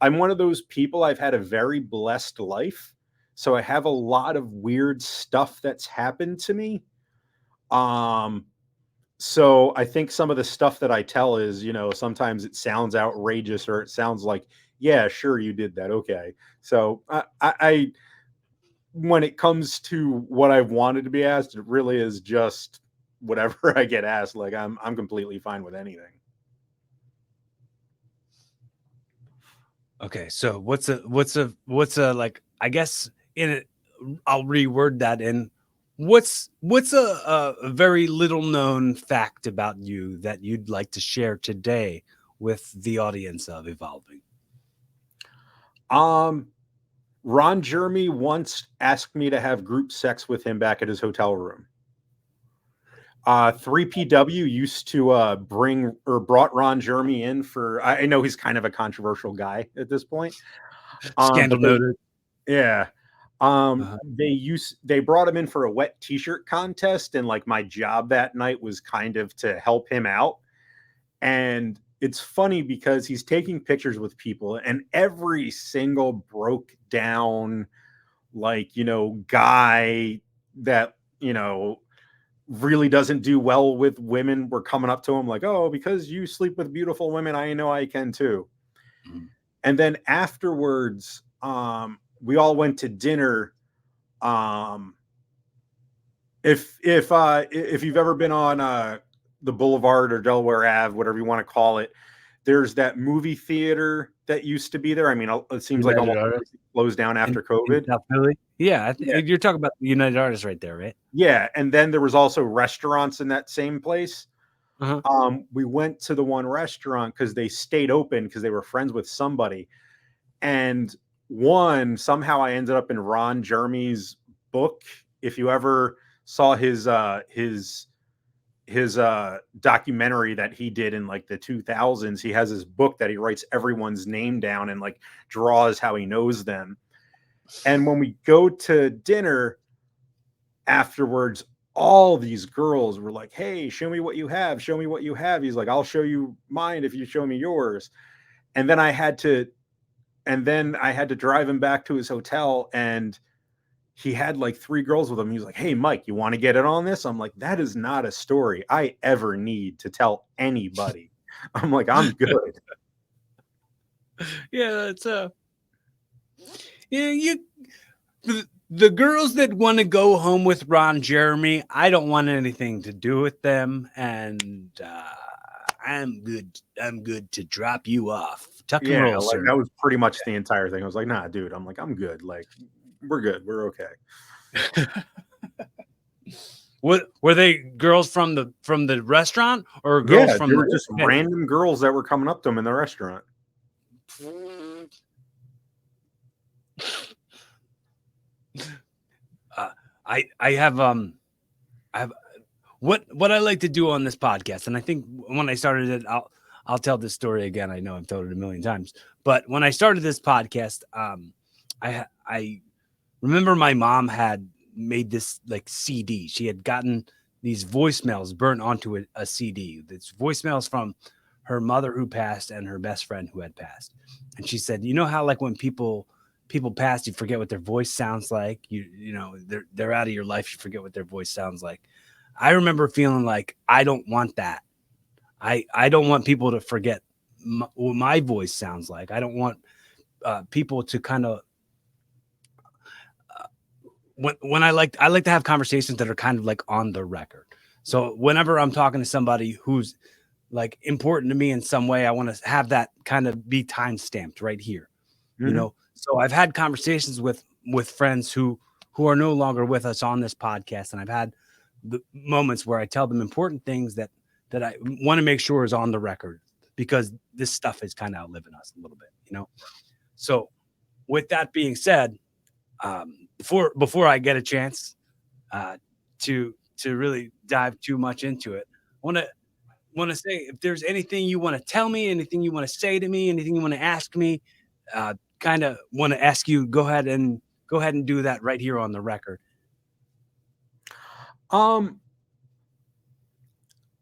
I'm one of those people. I've had a very blessed life, so I have a lot of weird stuff that's happened to me. Um, so I think some of the stuff that I tell is, sometimes it sounds outrageous, or it sounds like, yeah, sure, you did that. Okay. So when it comes to what I've wanted to be asked, it really is just whatever I get asked. Like I'm completely fine with anything. Okay, so what's a like? I guess in it, I'll reword that in. What's a very little known fact about you that you'd like to share today with the audience of Evolving? Um, Ron Jeremy once asked me to have group sex with him back at his hotel room. 3PW used to brought Ron Jeremy in for. I know he's kind of a controversial guy at this point. Scandal But noted. yeah. Uh-huh. They brought him in for a wet t-shirt contest, and like my job that night was kind of to help him out. And it's funny because he's taking pictures with people, and every single broke down, like, guy that, really doesn't do well with women were coming up to him like, oh, because you sleep with beautiful women, I know I can too. Mhm. And then afterwards, we all went to dinner. Um, if you've ever been on the Boulevard or Delaware Ave, whatever you want to call it, there's that movie theater that used to be there. I mean, it seems like United almost Artists everything closed down after in COVID. South Philly. Yeah, Yeah, you're talking about the United Artists right there, right? yeah. And then there was also restaurants in that same place. Uh-huh. We went to the one restaurant because they stayed open because they were friends with somebody. And somehow I ended up in Ron Jeremy's book. If you ever saw his documentary that he did in like the 2000s, he has his book that he writes everyone's name down and like draws how he knows them. And when we go to dinner afterwards, all these girls were like, hey, show me what you have, show me what you have. He's like, I'll show you mine if you show me yours. And then I had to drive him back to his hotel, and he had like 3 girls with him. He was like, hey, Mike, you want to get in on this? I'm like, that is not a story I ever need to tell anybody. I'm like, I'm good. Yeah, that's yeah, the girls that want to go home with Ron Jeremy, I don't want anything to do with them, and I'm good. I'm good to drop you off. Tuck and Yeah, roll, like sir. that was pretty much the entire thing. I was like, nah, dude. I'm like, I'm good. Like, we're good. We're okay. What were they, girls from the restaurant or girls Yeah, they from were the just random girls that were coming up to him in the restaurant. I have I have what I like to do on this podcast, and I think when I started it, I'll tell this story again. I know I've told it a million times, but when I started this podcast, I remember my mom had made this like CD. She had gotten these voicemails burnt onto a CD. It's voicemails her mother who passed and her best friend who had passed. And she said, you know how like when people pass, you forget what their voice sounds like. You know, they're out of your life, you forget what their voice sounds like. I remember feeling like I don't want that. I don't want people to forget what my voice sounds like. I don't want people to kind of when I like to have conversations that are kind of like on the record. So whenever I'm talking to somebody who's like important to me in some way, I want to have that kind of be time stamped right here. You know, so I've had conversations with friends who are no longer with us on this podcast, and I've had the moments where I tell them important things that I want to make sure is on the record, because this stuff is kind of outliving us a little bit, you know. So with that being said, before I get a chance to really dive too much into it, I want to say, if there's anything you want to tell me, anything you want to say to me, anything you want to ask me, kind of want to ask you, go ahead and do that right here on the record.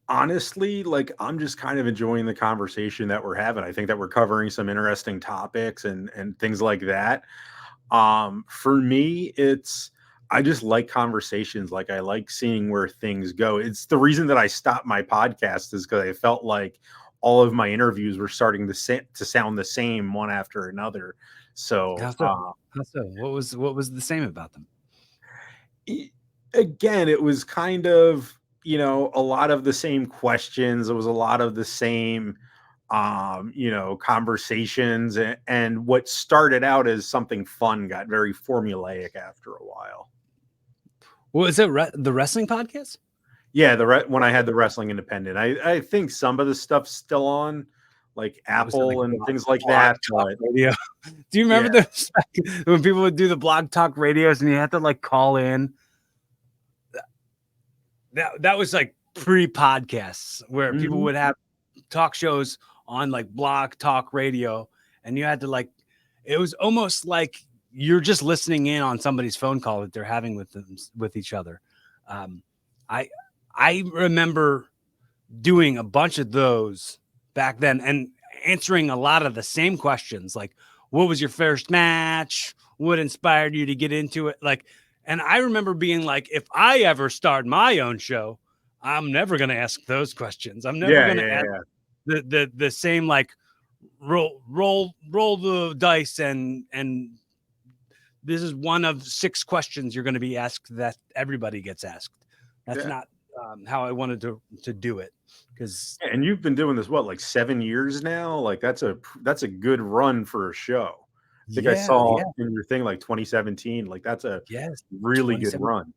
Honestly, like, I'm just kind of enjoying the conversation that we're having. I think that we're covering some interesting topics and things like that. For me, I just like conversations. Like, I like seeing where things go. It's the reason that I stopped my podcast, is because I felt like all of my interviews were starting to sound the same one after another. So, How so? How so? What was the same about them? again, it was kind of, a lot of the same questions. It was a lot of the same, conversations, and what started out as something fun got very formulaic after a while. Well, is it the wrestling podcast? Yeah, when I had the Wrestling Independent, I think some of the stuff's still on, like Was it like Apple and things like Blog that. Talk But Radio? Do you remember yeah, those when people would do the Blog Talk radios and you had to like call in? That was like pre-podcasts, where people would have talk shows on like Blog Talk Radio, and you had to like, it was almost like you're just listening in on somebody's phone call that they're having with each other. Um, I I remember doing a bunch of those back then and answering a lot of the same questions, like what was your first match, what inspired you to get into it, like. And I remember being like, if I ever start my own show, I'm never going to ask those questions. I'm never yeah, going to yeah, ask yeah. the same like roll the dice and this is one of 6 questions you're going to be asked that everybody gets asked. That's Yeah. not how I wanted to do it, because And you've been doing this, what, like 7 years now? Like, that's a good run for a show. I think I saw yeah, in your thing like 2017. Like, that's a yes, really good 27. run.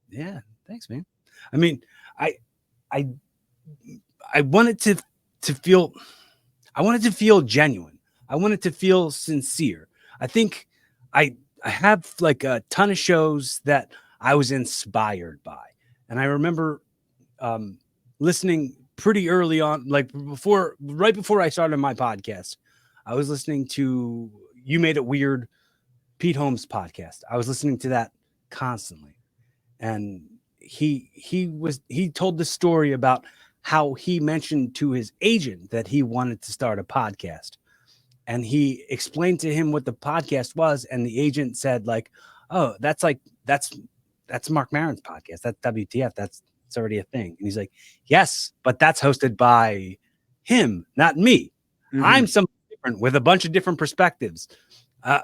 Yeah, thanks, man. I mean, I I I wanted to feel I wanted to feel genuine. I wanted to feel sincere. I think I have like a ton of shows that I was inspired by. And I remember um, listening pretty early on, like right before I started my podcast, I was listening to You Made It Weird, Pete Holmes' podcast. I was listening to that constantly. And he told the story about how he mentioned to his agent that he wanted to start a podcast, and he explained to him what the podcast was, and the agent said like, oh, that's Mark Maron's podcast, that's WTF, that's it's already a thing. And he's like, yes, but that's hosted by him, not me. I'm Mhm. something different with a bunch of different perspectives. uh,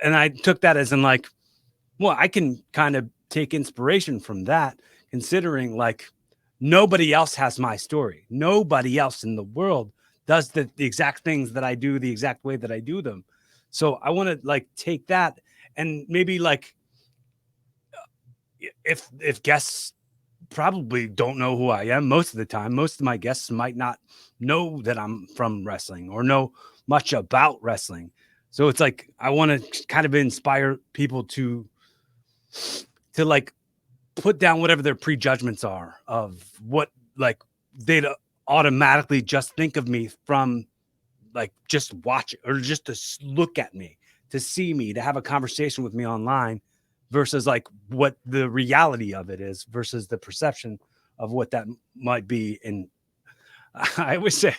and I took that as in like, well, I can kind of take inspiration from that, considering like nobody else has my story. Nobody else in the world does the exact things that I do the exact way that I do them. So I want to like take that, and maybe like if guests probably don't know who I am most of the time, most of my guests might not know that I'm from wrestling or know much about wrestling. So it's like I want to kind of inspire people to like put down whatever their prejudgments are of what like they'd automatically just think of me from like just watch it, or just to look at me, to see me, to have a conversation with me online, versus like what the reality of it is versus the perception of what that might be. And I would say,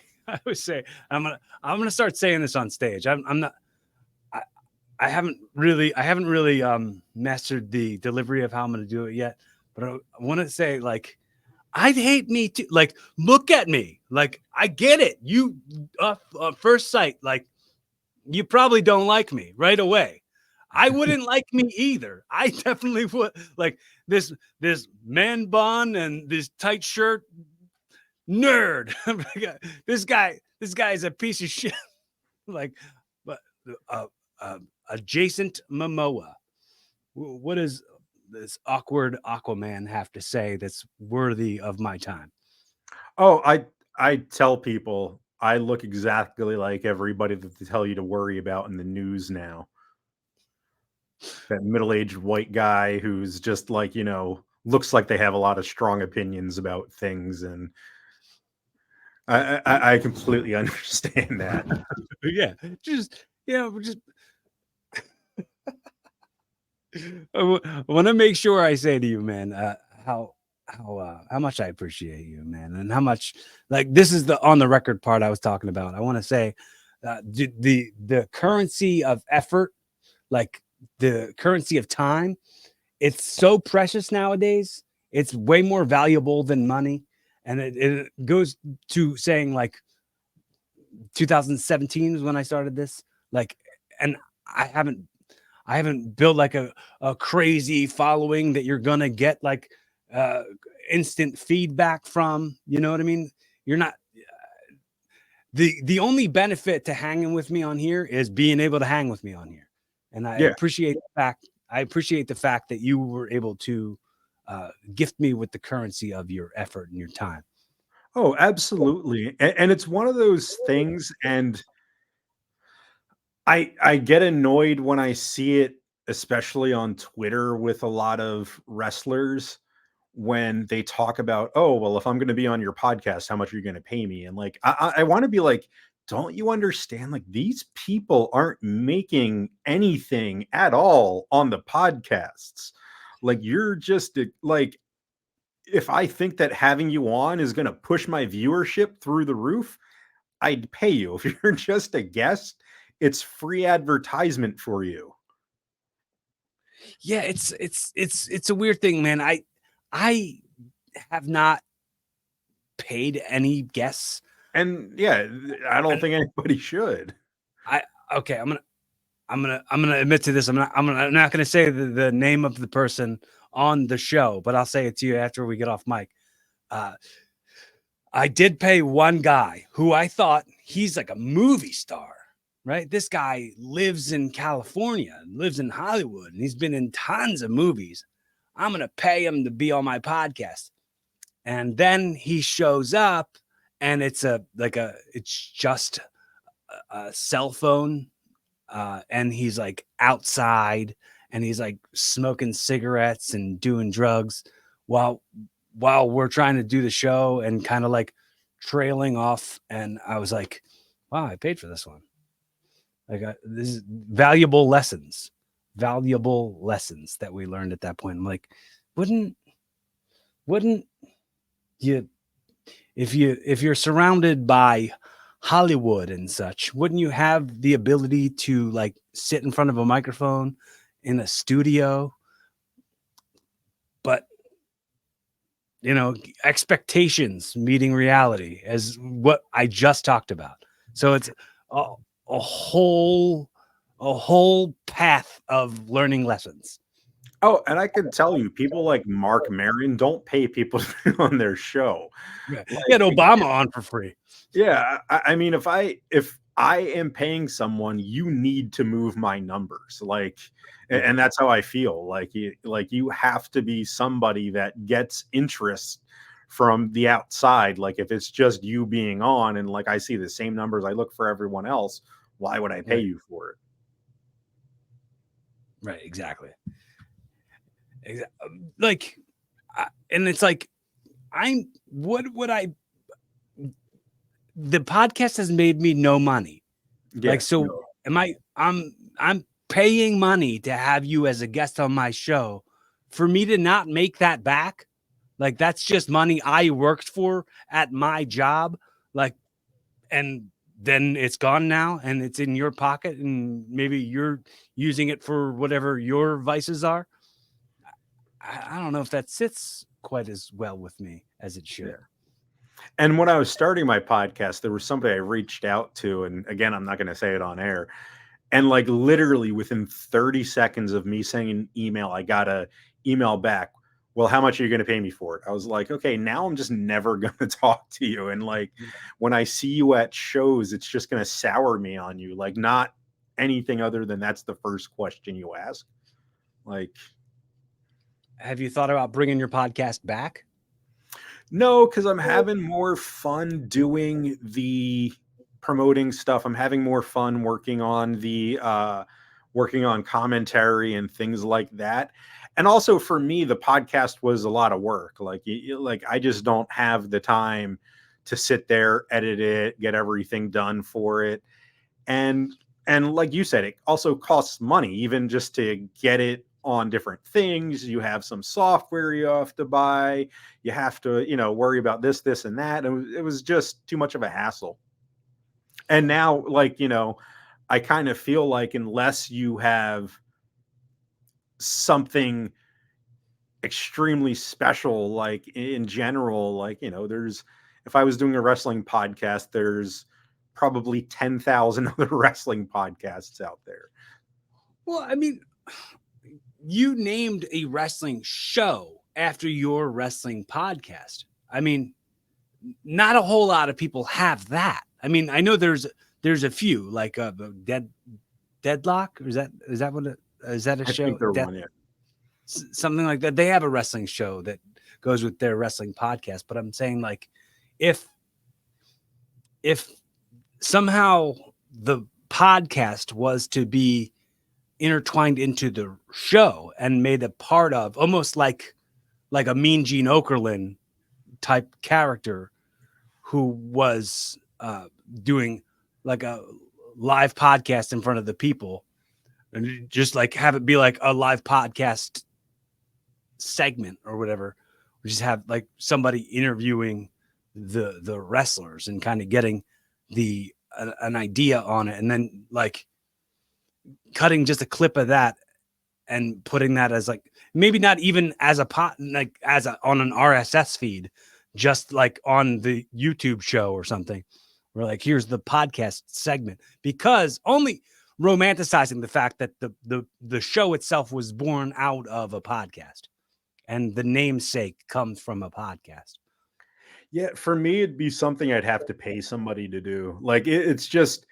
I'm gonna start saying this on stage. I'm not. I, I haven't really mastered the delivery of how I'm gonna do it yet. But I want to say like, I'd hate me too. Like, look at me. Like, I get it. You, first sight, like, you probably don't like me right away. I wouldn't like me either. I definitely would. Like this man bun and this tight shirt nerd. This guy is a piece of shit. Like, but uh, adjacent Momoa. What does this awkward Aquaman have to say that's worthy of my time? Oh, I tell people I look exactly like everybody that they tell you to worry about in the news now. That middle-aged white guy who's just like, looks like they have a lot of strong opinions about things, and I completely understand that. Yeah, just just I want to make sure I say to you, man, how much I appreciate you, man, and how much like this is the on the record part I was talking about. I want to say the currency of effort, like the currency of time, it's so precious nowadays. It's way more valuable than money, and it goes to saying like 2017 is when I started this, like, and I haven't I haven't built like a crazy following that you're gonna get like uh instant feedback from. You know what I mean? You're not the only benefit to hanging with me on here is being able to hang with me on here. And Yeah. I appreciate the fact that you were able to gift me with the currency of your effort and your time. Oh, absolutely. And it's one of those things, and I get annoyed when I see it, especially on Twitter with a lot of wrestlers when they talk about, "Oh, well, if I'm gonna be on your podcast, how much are you gonna pay me?" And like, I wanna be like, "Don't you understand? Like, these people aren't making anything at all on the podcasts. Like, you're just like, if I think that having you on is gonna push my viewership through the roof, I'd pay you. If you're just a guest, it's free advertisement for you." Yeah, it's a weird thing, man. I have not paid any guests. And yeah, I don't And think anybody should. I okay, I'm gonna admit to this. I'm not gonna say the name of the person on the show, but I'll say it to you after we get off mic. Uh, I did pay one guy who I thought he's like a movie star, right? This guy lives in California, lives in Hollywood, and he's been in tons of movies. I'm gonna pay him to be on my podcast, and then he shows up, and it's just a cell phone, and he's like outside and he's like smoking cigarettes and doing drugs while we're trying to do the show and kind of like trailing off. And I was like, wow, I paid for this one. Like, this is valuable lessons that we learned at that point. I'm like, wouldn't wouldn't you, if you're surrounded by Hollywood and such, wouldn't you have the ability to like sit in front of a microphone in a studio? But expectations meeting reality as what I just talked about. So it's a, a whole path of learning lessons. Oh, and I can tell you, people like Mark Maron don't pay people to be on their show. Yeah. Get Like, Obama on for free. yeah, I mean, if I am paying someone, you need to move my numbers. Like, Yeah. and that's how I feel. Like you have to be somebody that gets interest from the outside. Like, if it's just you being on, and like I see the same numbers I look for everyone else, why would I pay Right. you for it? Right. Exactly. Like, and it's like, what would I, the podcast has made me no money. Like, Yeah, so no. I'm paying money to have you as a guest on my show for me to not make that back. Like, that's just money I worked for at my job. like, and then it's gone now and it's in your pocket and maybe you're using it for whatever your vices are. I don't know if that sits quite as well with me as it Yeah. should. And when I was starting my podcast, there was somebody I reached out to, and again, I'm not going to say it on air. And like literally within 30 seconds of me sending an email, I got a email back. Well, how much are you going to pay me for it? I was like, okay, now I'm just never going to talk to you. And like when I see you at shows, it's just going to sour me on you. Like not anything other than that's the first question you ask. Like, Have you thought about bringing your podcast back? no, because I'm having more fun doing the promoting stuff. I'm having more fun working on commentary and things like that. And also for me, the podcast was a lot of work. Like like I just don't have the time to sit there, edit it, get everything done for it. And like you said, it also costs money even just to get it on different things. You have some software you have to buy. You have to, worry about this and that. It was just too much of a hassle. And now, like, I kind of feel like unless you have something extremely special, like in general, like, there's, if I was doing a wrestling podcast, there's probably 10,000 other wrestling podcasts out there. Well, I mean, you named a wrestling show after your wrestling podcast. I mean, not a whole lot of people have that. I mean, I know there's a few like Deadlock, or is that what is that a I show? think they're one, yeah. Something like that. They have a wrestling show that goes with their wrestling podcast. But I'm saying, like, if somehow the podcast was to be intertwined into the show and made a part of, almost like a Mean Gene Okerlund type character who was doing like a live podcast in front of the people, and just like have it be like a live podcast segment or whatever. We just have like somebody interviewing the wrestlers and kind of getting an idea on it, and then like cutting just a clip of that and putting that as like, maybe not even as a pot, like as on an RSS feed, just like on the YouTube show or something. We're like, here's the podcast segment, because only romanticizing the fact that the show itself was born out of a podcast and the namesake comes from a podcast. Yeah, for me, it'd be something I'd have to pay somebody to do. Like it's just,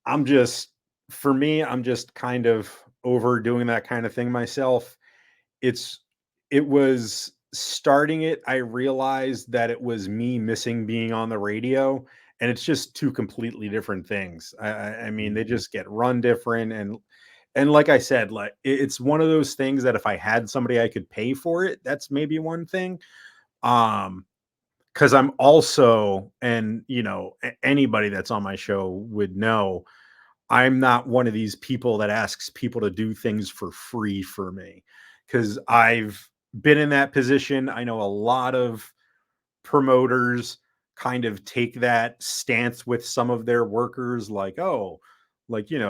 I'm just, for me, I'm just kind of overdoing that kind of thing myself. It's, it was starting it. I realized that it was me missing being on the radio, and it's just two completely different things. I mean, they just get run different, and like I said, like it's one of those things that if I had somebody I could pay for it, that's maybe one thing. Um, because I'm also, and anybody that's on my show would know, I'm not one of these people that asks people to do things for free for me, because I've been in that position. I know a lot of promoters kind of take that stance with some of their workers, like, oh, like, here's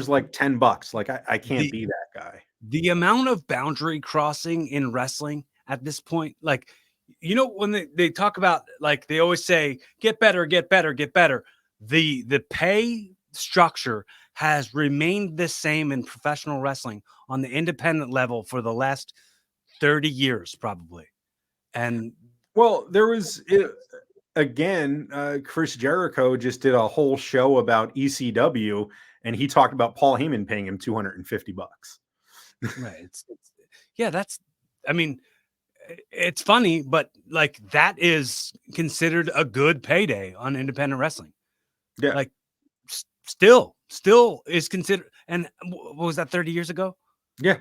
like $10. Like, I can't The be that guy. the amount of boundary crossing in wrestling at this point, like, when they talk about, like, they always say, get better, get better, get better. The pay structure has remained the same in professional wrestling on the independent level for the last 30 years, probably. And Well, there was again, Chris Jericho just did a whole show about ECW, and he talked about Paul Heyman paying him $250. right, yeah, that's, I mean, it's funny, but like that is considered a good payday on independent wrestling. Yeah, Like still is considered. And what was that, 30 years ago? yeah,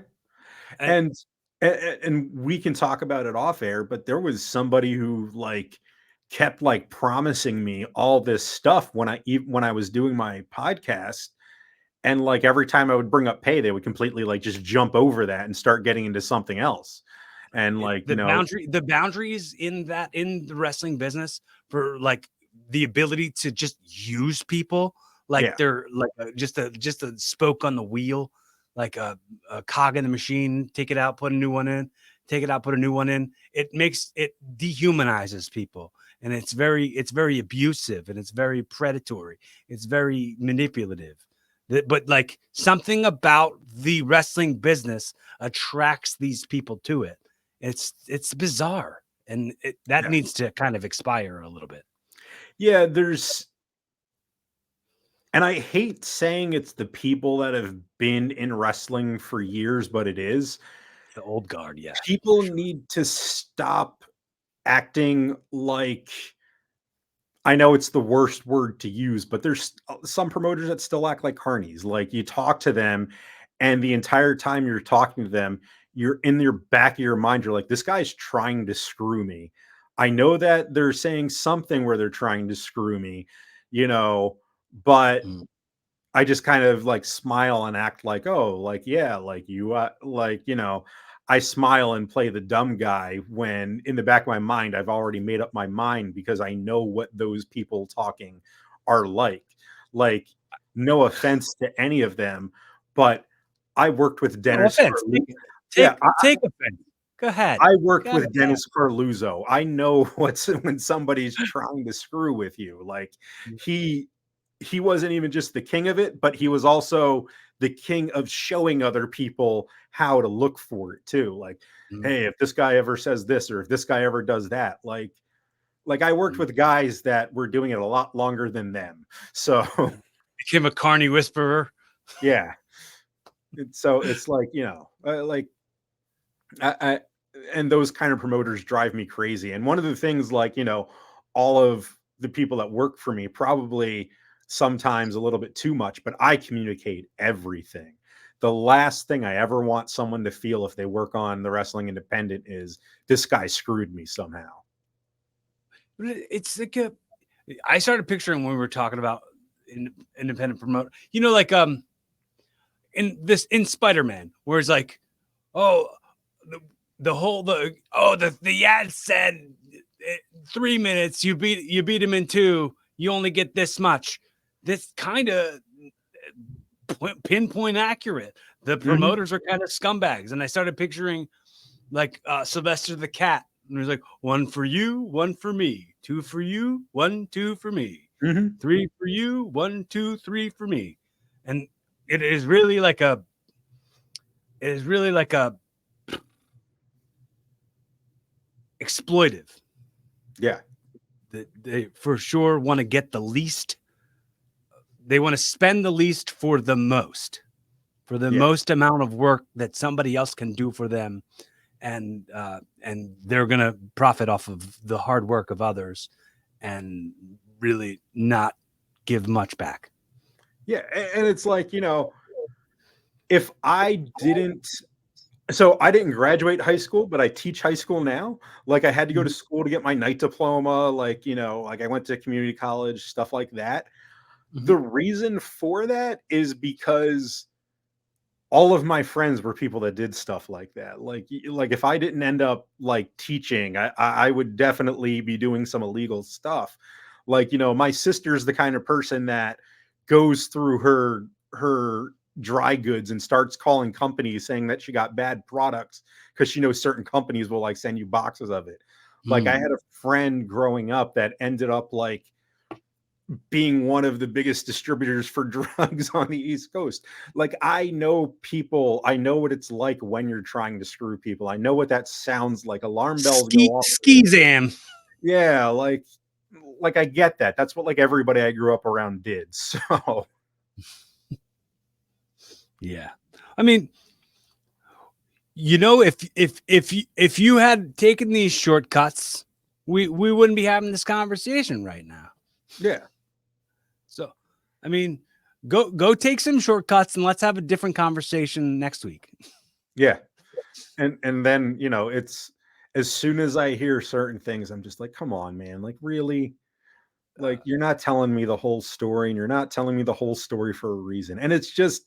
And and and we can talk about it off air, but there was somebody who like kept like promising me all this stuff when I was doing my podcast, and like every time I would bring up pay, they would completely like just jump over that and start getting into something else. And like, the boundaries in the wrestling business for like the ability to just use people like yeah, they're like just a spoke on the wheel, like a cog in the machine. Take it out, put a new one in. Take it out, put a new one in. It dehumanizes people, and it's very abusive, and it's very predatory. It's very manipulative. But like something about the wrestling business attracts these people to it. It's bizarre, and that yeah, needs to kind of expire a little bit. yeah. And I hate saying it's the people that have been in wrestling for years, but it is. The old guard, yeah, for People sure. need to stop acting like, I know it's the worst word to use, but there's some promoters that still act like carnies. Like you talk to them, and the entire time you're talking to them, you're in your back of your mind, you're like, this guy's trying to screw me. I know that they're saying something where they're trying to screw me, you know, but Mm. I just kind of like smile and act like, oh, like, yeah, like like, I smile and play the dumb guy when in the back of my mind, I've already made up my mind because I know what those people talking are like. Like, no offense to any of them, but I worked with No Dennis offense. Carlu. Yeah, Take offense. Go ahead. I worked Go with ahead. Dennis Carluzzo. I know what's when somebody's trying to screw with you. Like he he wasn't even just the king of it, but he was also the king of showing other people how to look for it too. Like, Mm, hey, if this guy ever says this or if this guy ever does that, like I worked mm. with guys that were doing it a lot longer than them. So Became a carny whisperer. yeah. So it's like, like I and those kind of promoters drive me crazy. And one of the things, like, all of the people that work for me probably sometimes a little bit too much, but I communicate everything. The last thing I ever want someone to feel if they work on the wrestling independent is this guy screwed me somehow. It's like I started picturing when we were talking about independent promoter. Like in Spider-Man, where it's like, oh, the the ad said 3 minutes. You beat him in 2. You only get this much. This kind of pinpoint accurate. The Mhm. promoters are kind of scumbags, and I started picturing like Sylvester the Cat, and there's like 1 for you, 1 for me, 2 for you, 1, 2 for me, Mhm. 3 for you, 1, 2, 3 for me, and it is really like a it is really like a exploitive. Yeah. They for sure want to get the least. They want to spend the least for the Yeah. most amount of work that somebody else can do for them, and they're gonna profit off of the hard work of others, and really not give much back. Yeah. And it's like, if I didn't so I didn't graduate high school, but I teach high school now. Like I had to go to Mhm, school to get my night diploma, like, like I went to community college, stuff like that. mhm. The reason for that is because all of my friends were people that did stuff like that. Like if I didn't end up like teaching, I would definitely be doing some illegal stuff. Like, my sister's the kind of person that goes through her dry goods and starts calling companies saying that she got bad products because she knows certain companies will like send you boxes of it. Like I Mm. had a friend growing up that ended up like being one of the biggest distributors for drugs on the East Coast. Like I know people, I know what it's like when you're trying to screw people. I know what that sounds like. Alarm bells go off. Ski zam. Yeah, like I get that. That's what like everybody I grew up around did. So, Yeah, I mean, if you had taken these shortcuts, we wouldn't be having this conversation right now. yeah. So, I mean, go take some shortcuts and let's have a different conversation next week. Yeah. And then, it's as soon as I hear certain things, I'm just like, "Come on, man. Like really? Like you're not telling me the whole story and you're not telling me the whole story for a reason." And it's just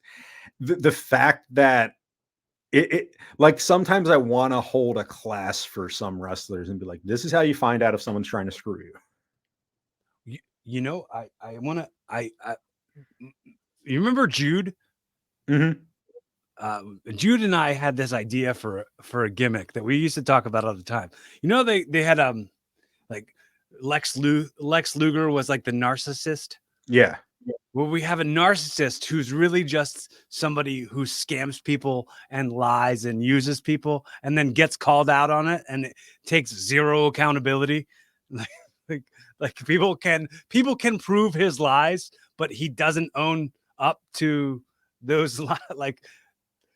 the fact that like sometimes I want to hold a class for some wrestlers and be like, this is how you find out if someone's trying to screw you. You know, I want to, you remember Jude? Mm-hmm. Jude and I had this idea for a gimmick that we used to talk about all the time. You know, they had like Lex Luger was like the narcissist. Yeah. Well, we have a narcissist who's really just somebody who scams people and lies and uses people and then gets called out on it and it takes zero accountability. Like, like, like people can prove his lies, but he doesn't own up to those like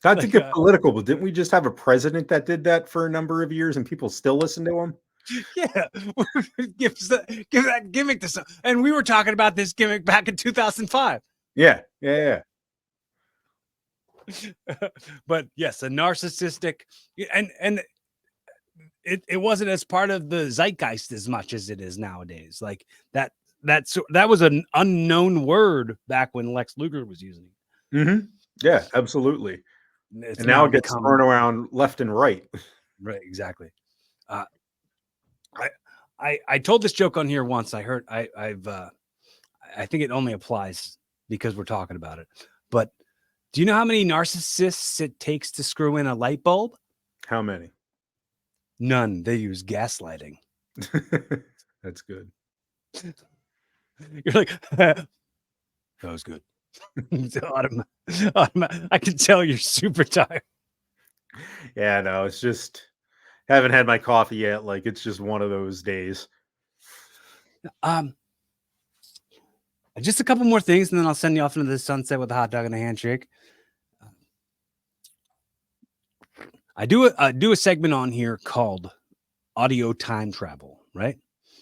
Not to like get political, but didn't we just have a president that did that for a number of years and people still listen to him? yeah, give that gimmick to some. And we were talking about this gimmick back in 2005. Yeah. Yeah. But yes, a narcissistic and it wasn't as part of the zeitgeist as much as it is nowadays. Like that was an unknown word back when Lex Luger was using it. Mm-hmm. Yeah, absolutely. It's And now now it gets become thrown around left and right. right, exactly. Uh, I told this joke on here once. I think it only applies because we're talking about it. But do you know how many narcissists it takes to screw in a light bulb? How many? None. They use gaslighting. That's good. You're like, that was good. I can tell you're super tired. Yeah, no, it's just haven't had my coffee yet. Like it's just one of those days. Um, just a couple more things, and then I'll send you off into the sunset with a hot dog and a handshake. I do a segment on here called audio time travel, right?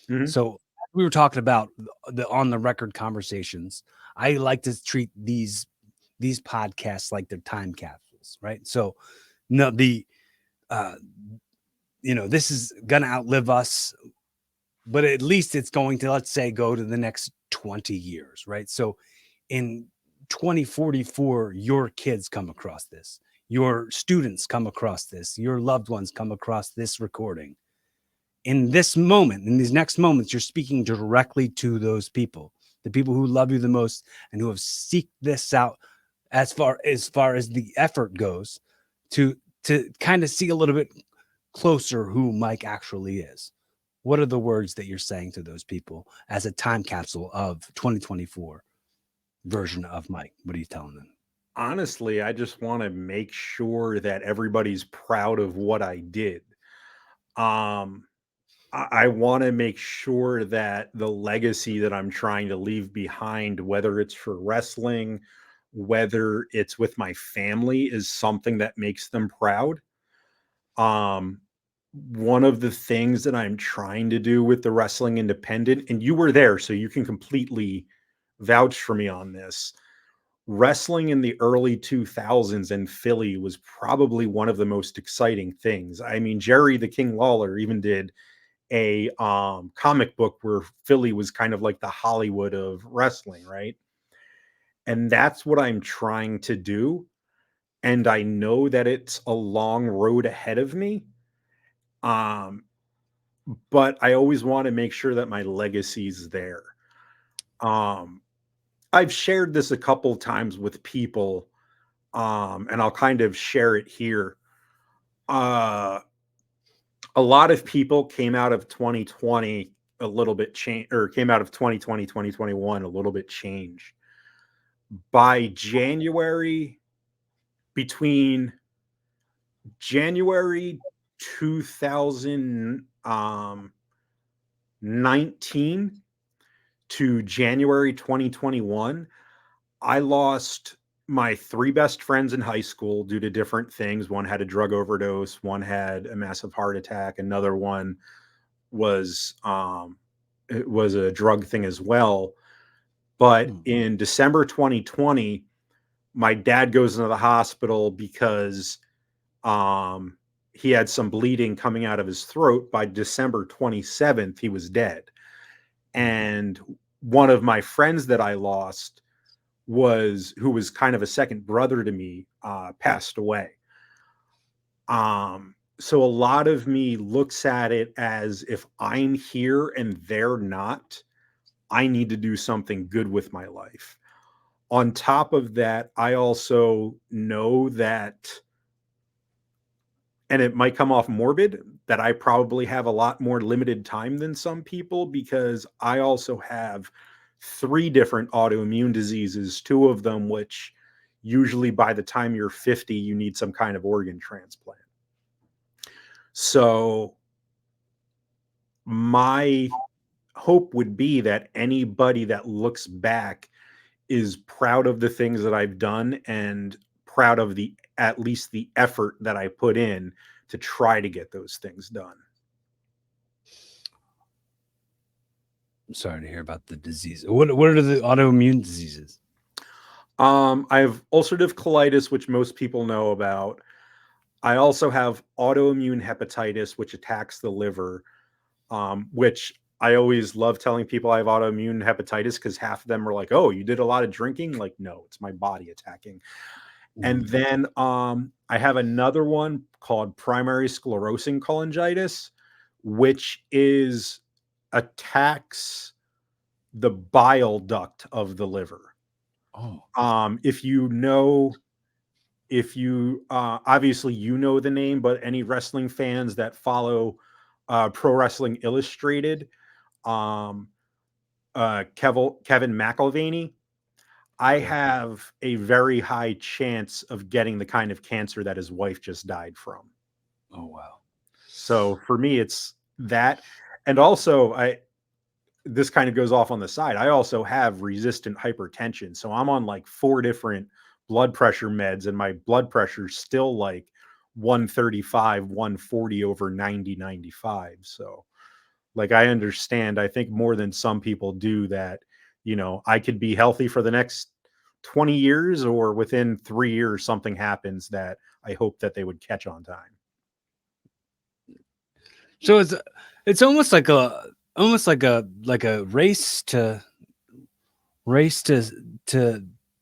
Mm-hmm. So we were talking about the on the record conversations. I like to treat these podcasts like they're time capsules, right? So no, this is gonna outlive us, but at least it's going to, let's say, go to the next 20 years, right? So in 2044, your kids come across this, your students come across this, your loved ones come across this recording. In this moment, in these next moments, you're speaking directly to those people, the people who love you the most and who have seeked this out as far as the effort goes to kind of see a little bit closer who Mike actually is. What are the words that you're saying to those people as a time capsule of 2024 version of Mike? What are you telling them? Honestly, I just want to make sure that everybody's proud of what I did. Um, I want to make sure that the legacy that I'm trying to leave behind, whether it's for wrestling, whether it's with my family, is something that makes them proud. Um, One of the things that I'm trying to do with the Wrestling Independent, and you were there, so you can completely vouch for me on this. Wrestling in the early 2000s in Philly was probably one of the most exciting things. I mean, Jerry the King Lawler even did a comic book where Philly was kind of like the Hollywood of wrestling, right? And that's what I'm trying to do. And I know that it's a long road ahead of me. Um, but I always want to make sure that my legacy's there. Um, I've shared this a couple times with people, and I'll kind of share it here. Uh, a lot of people came out of 2020 a little bit changed, or came out of 2020, 2021 a little bit changed. By January, between January 2019 to January 2021, I lost my three best friends in high school due to different things. One had a drug overdose, one had a massive heart attack, another one was it was a drug thing as well. But in December 2020, my dad goes into the hospital because um he had some bleeding coming out of his throat. By December 27th, he was dead. And one of my friends that I lost who was kind of a second brother to me, passed away. So a lot of me looks at it as if I'm here and they're not, I need to do something good with my life. On top of that, I also know that, and it might come off morbid, that I probably have a lot more limited time than some people because I also have 3 different autoimmune diseases, 2 of them which usually by the time you're 50, you need some kind of organ transplant. So my hope would be that anybody that looks back is proud of the things that I've done and proud of the at least the effort that I put in to try to get those things done. I'm sorry to hear about the disease. What are the autoimmune diseases? I have ulcerative colitis, which most people know about. I also have autoimmune hepatitis, which attacks the liver, which I always love telling people I have autoimmune hepatitis because half of them are like, "Oh, you did a lot of drinking?" Like, no, it's my body attacking. And then I have another one called primary sclerosing cholangitis, which is attacks the bile duct of the liver. Oh, If you know, if you obviously you know the name, but any wrestling fans that follow Pro Wrestling Illustrated, um, Kevin McElvaney, I yeah. have a very high chance of getting the kind of cancer that his wife just died from. Oh, wow. So for me, it's that. And also, this kind of goes off on the side. I also have resistant hypertension. So I'm on like 4 different blood pressure meds, and my blood pressure's still like 135, 140 over 90, 95. So like I understand, I think more than some people do that, I could be healthy for the next 20 years or within 3 years something happens that I hope that they would catch on time. So it's almost like a race to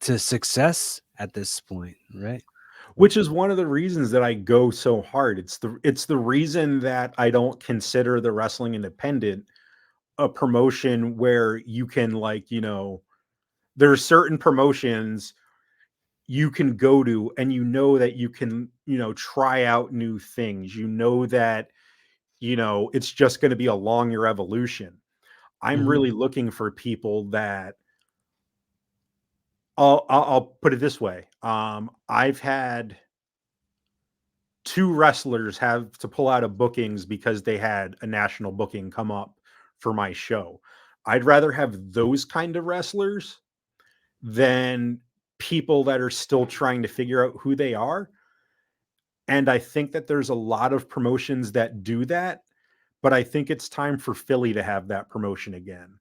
success at this point, right? Which is one of the reasons that I go so hard. It's the reason that I don't consider the wrestling independent a promotion where you can like, there are certain promotions you can go to and you know that you can, try out new things. You know that, it's just going to be along your evolution. I'm Mhm. really looking for people that I'll put it this way. I've had 2 wrestlers have to pull out of bookings because they had a national booking come up for my show. I'd rather have those kind of wrestlers than people that are still trying to figure out who they are. And I think that there's a lot of promotions that do that, but I think it's time for Philly to have that promotion again.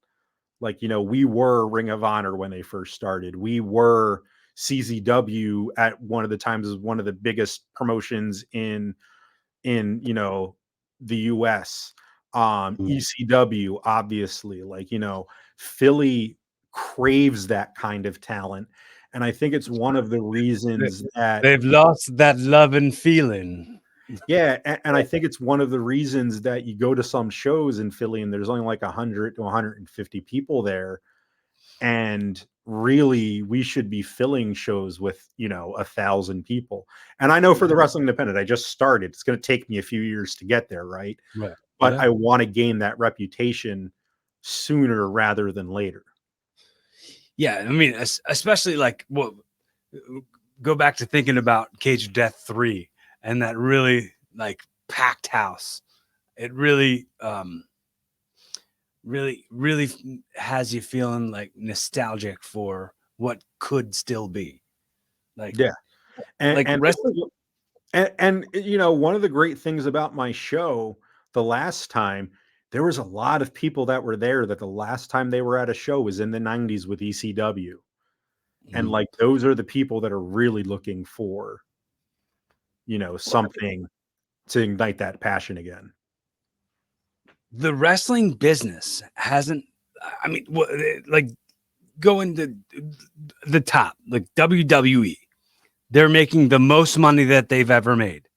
Like, we were Ring of Honor when they first started. We were CZW at one of the times as one of the biggest promotions in the US. Mm. ECW, obviously, like, Philly craves that kind of talent. And I think it's one of the They- reasons that, They've lost that love and feeling. yeah, and I think it's one of the reasons that you go to some shows in Philly and there's only like 100 to 150 people there. And really, we should be filling shows with, 1,000 people. And I know for the Wrestling Independent, I just started. It's going to take me a few years to get there, right? Right. But Yeah. I want to gain that reputation sooner rather than later. Yeah. I mean, especially like go back to thinking about Cage of Death 3 and that really like packed house. It really has you feeling like nostalgic for what could still be. Like Yeah. And, like and, wrestling. one of the great things about my show the last time, there was a lot of people that were there that the last time they were at a show was in the 90s with ECW. And Mhm. like, those are the people that are really looking for, something to ignite that passion again. The wrestling business hasn't, I mean, like going to the top, like WWE, they're making the most money that they've ever made.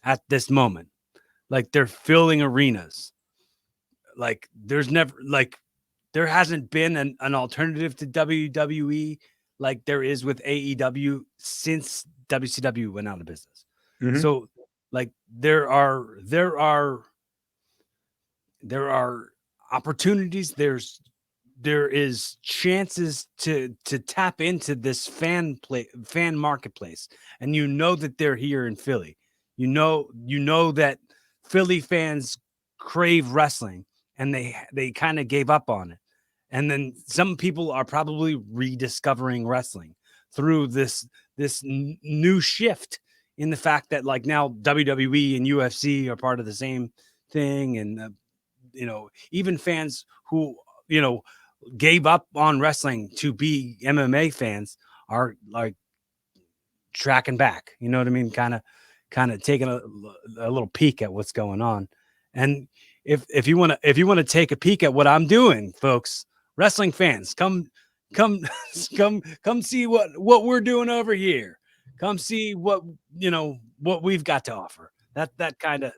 at this moment. Like they're filling arenas. Like there's never like there hasn't been an alternative to WWE like there is with AEW since WCW went out of business. Mhm. So like there are opportunities, there is chances to tap into this fan marketplace, and you know that they're here in Philly. You know that Philly fans crave wrestling, and they kind of gave up on it. And then some people are probably rediscovering wrestling through this new shift in the fact that like now WWE and UFC are part of the same thing, and even fans who you know gave up on wrestling to be MMA fans are like tracking back. You know what I mean? Kind of taking a little peek at what's going on. And if you want to take a peek at what I'm doing, folks, wrestling fans, come come see what we're doing over here. Come see what we've got to offer. That kind of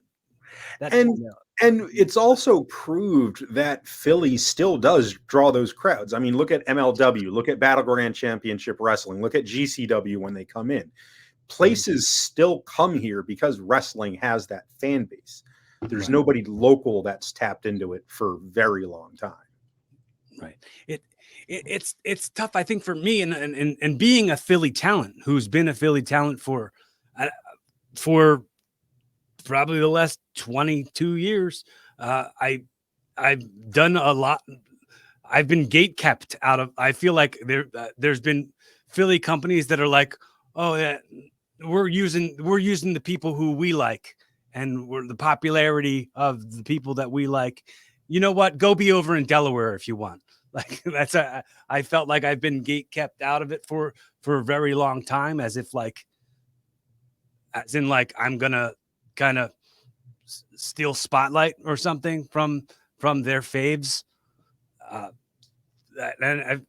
that And kind of and it's also proved that Philly still does draw those crowds. I mean, look at MLW, look at Battleground Championship Wrestling, look at GCW when they come in. Places still come here because wrestling has that fan base. There's Right. nobody local that's tapped into it for a very long time. Right. It's tough, I think, for me and being a Philly talent who's been a Philly talent for probably the last 22 years. I've done a lot. I've been gate kept out of. I feel like there's been Philly companies that are like, oh yeah, we're using the people who we like, and we're the popularity of the people that we like. You know what? Go be over in Delaware if you want. Like I felt like I've been gate kept out of it for a very long time, as in like I'm gonna kind of steal spotlight or something from their faves. Uh, and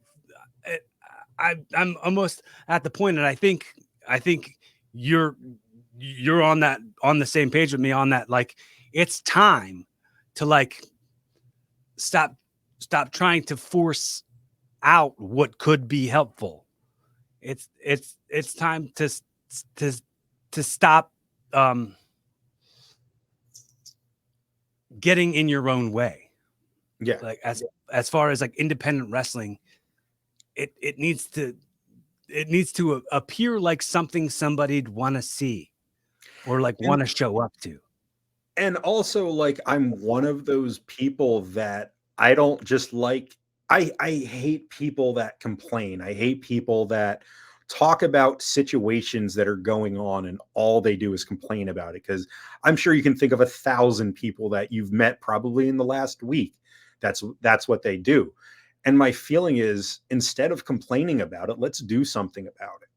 I'm almost at the point, and I think you're on the same page with me on that. Like it's time to like stop trying to force out what could be helpful. It's time to stop getting in your own way. Yeah. Like as far as like independent wrestling, it needs to appear like something somebody'd want to see or like And want to show up to. and also like I'm one of those people that I don't just like I hate people that complain. I hate people that talk about situations that are going on and all they do is complain about it, because I'm sure you can think of 1,000 people that you've met probably in the last week. That's what they do. And my feeling is, instead of complaining about it, let's do something about it.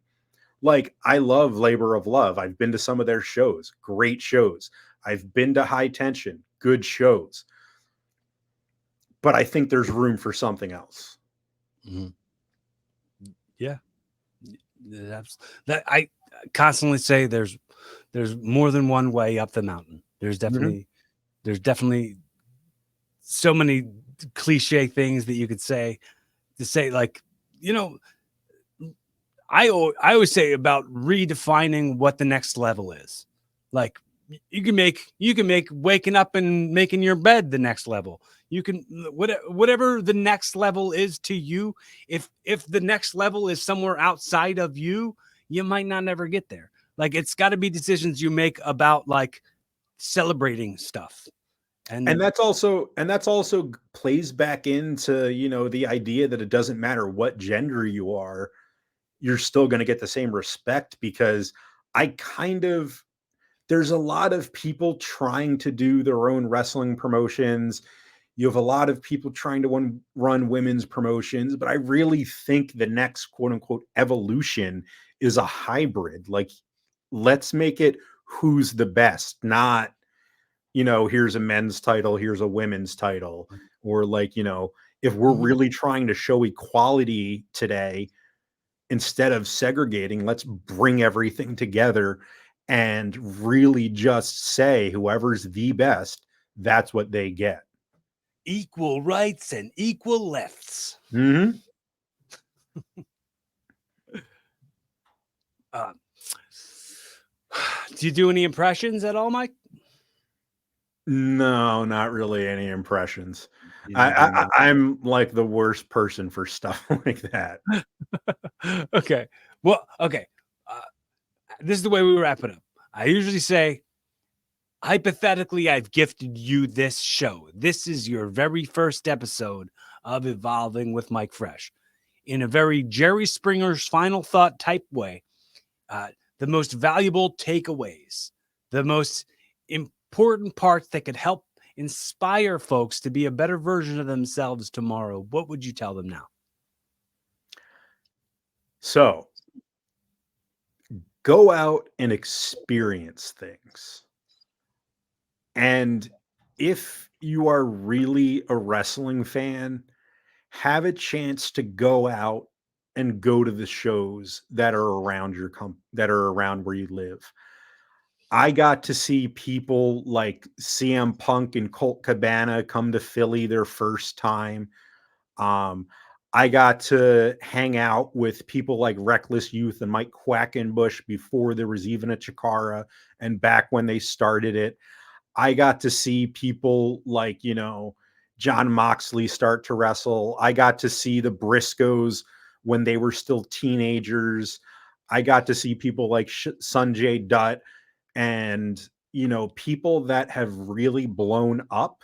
Like, I love Labor of Love. I've been to some of their shows, great shows. I've been to High Tension, good shows. But I think there's room for something else. Mm-hmm. Yeah. That's that I constantly say there's more than one way up the mountain. There's Mhm. definitely so many cliche things that you could say to say, like, you know, I always say about redefining what the next level is. Like you can make waking up and making your bed the next level. You can whatever the next level is to you. If the next level is somewhere outside of you, you might not ever get there. Like it's got to be decisions you make about like celebrating stuff. And And that's also plays back into, the idea that it doesn't matter what gender you are, you're still going to get the same respect, because I kind of there's a lot of people trying to do their own wrestling promotions. You have a lot of people trying to run women's promotions, but I really think the next quote unquote evolution is a hybrid. Like, let's make it who's the best, not, here's a men's title, here's a women's title. Or like, if we're Mhm. really trying to show equality today, instead of segregating, let's bring everything together and really just say whoever's the best, that's what they get. Equal rights and equal lefts. Mm-hmm. Do you do any impressions at all, Mike? No, not really any impressions. You don't do any. I'm like the worst person for stuff like that. Okay. Well, okay. This is the way we wrap it up. I usually say, hypothetically, I've gifted you this show. This is your very first episode of Evolving with Mike Fresh. In a very Jerry Springer's final thought type way, the most valuable takeaways, the most important parts that could help inspire folks to be a better version of themselves tomorrow, what would you tell them now? So go out and experience things. And if you are really a wrestling fan, have a chance to go out and go to the shows that are around that are around where you live. I got to see people like CM Punk and Colt Cabana come to Philly their first time. Um, I got to hang out with people like Reckless Youth and Mike Quackenbush before there was even a Chikara and back when they started it. I got to see people like, John Moxley start to wrestle. I got to see the Briscoes when they were still teenagers. I got to see people like Sanjay Dutt and, people that have really blown up.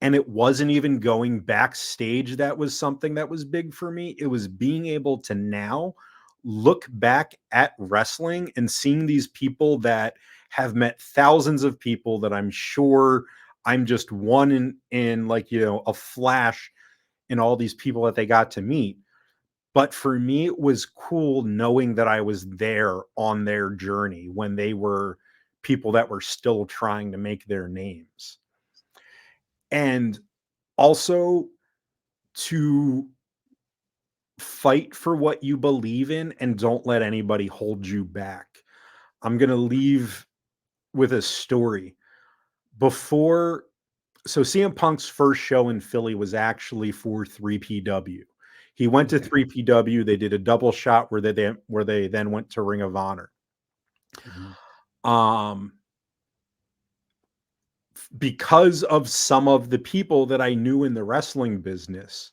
And it wasn't even going backstage that was something that was big for me. It was being able to now look back at wrestling and seeing these people that have met thousands of people that I'm sure I'm just one in like, a flash in all these people that they got to meet. But for me, it was cool knowing that I was there on their journey when they were people that were still trying to make their names. And also to fight for what you believe in and don't let anybody hold you back. I'm going to leave with a story. So CM Punk's first show in Philly was actually for 3PW. He went to 3PW. They did a double shot where they then went to Ring of Honor. Mm-hmm. Because of some of the people that I knew in the wrestling business,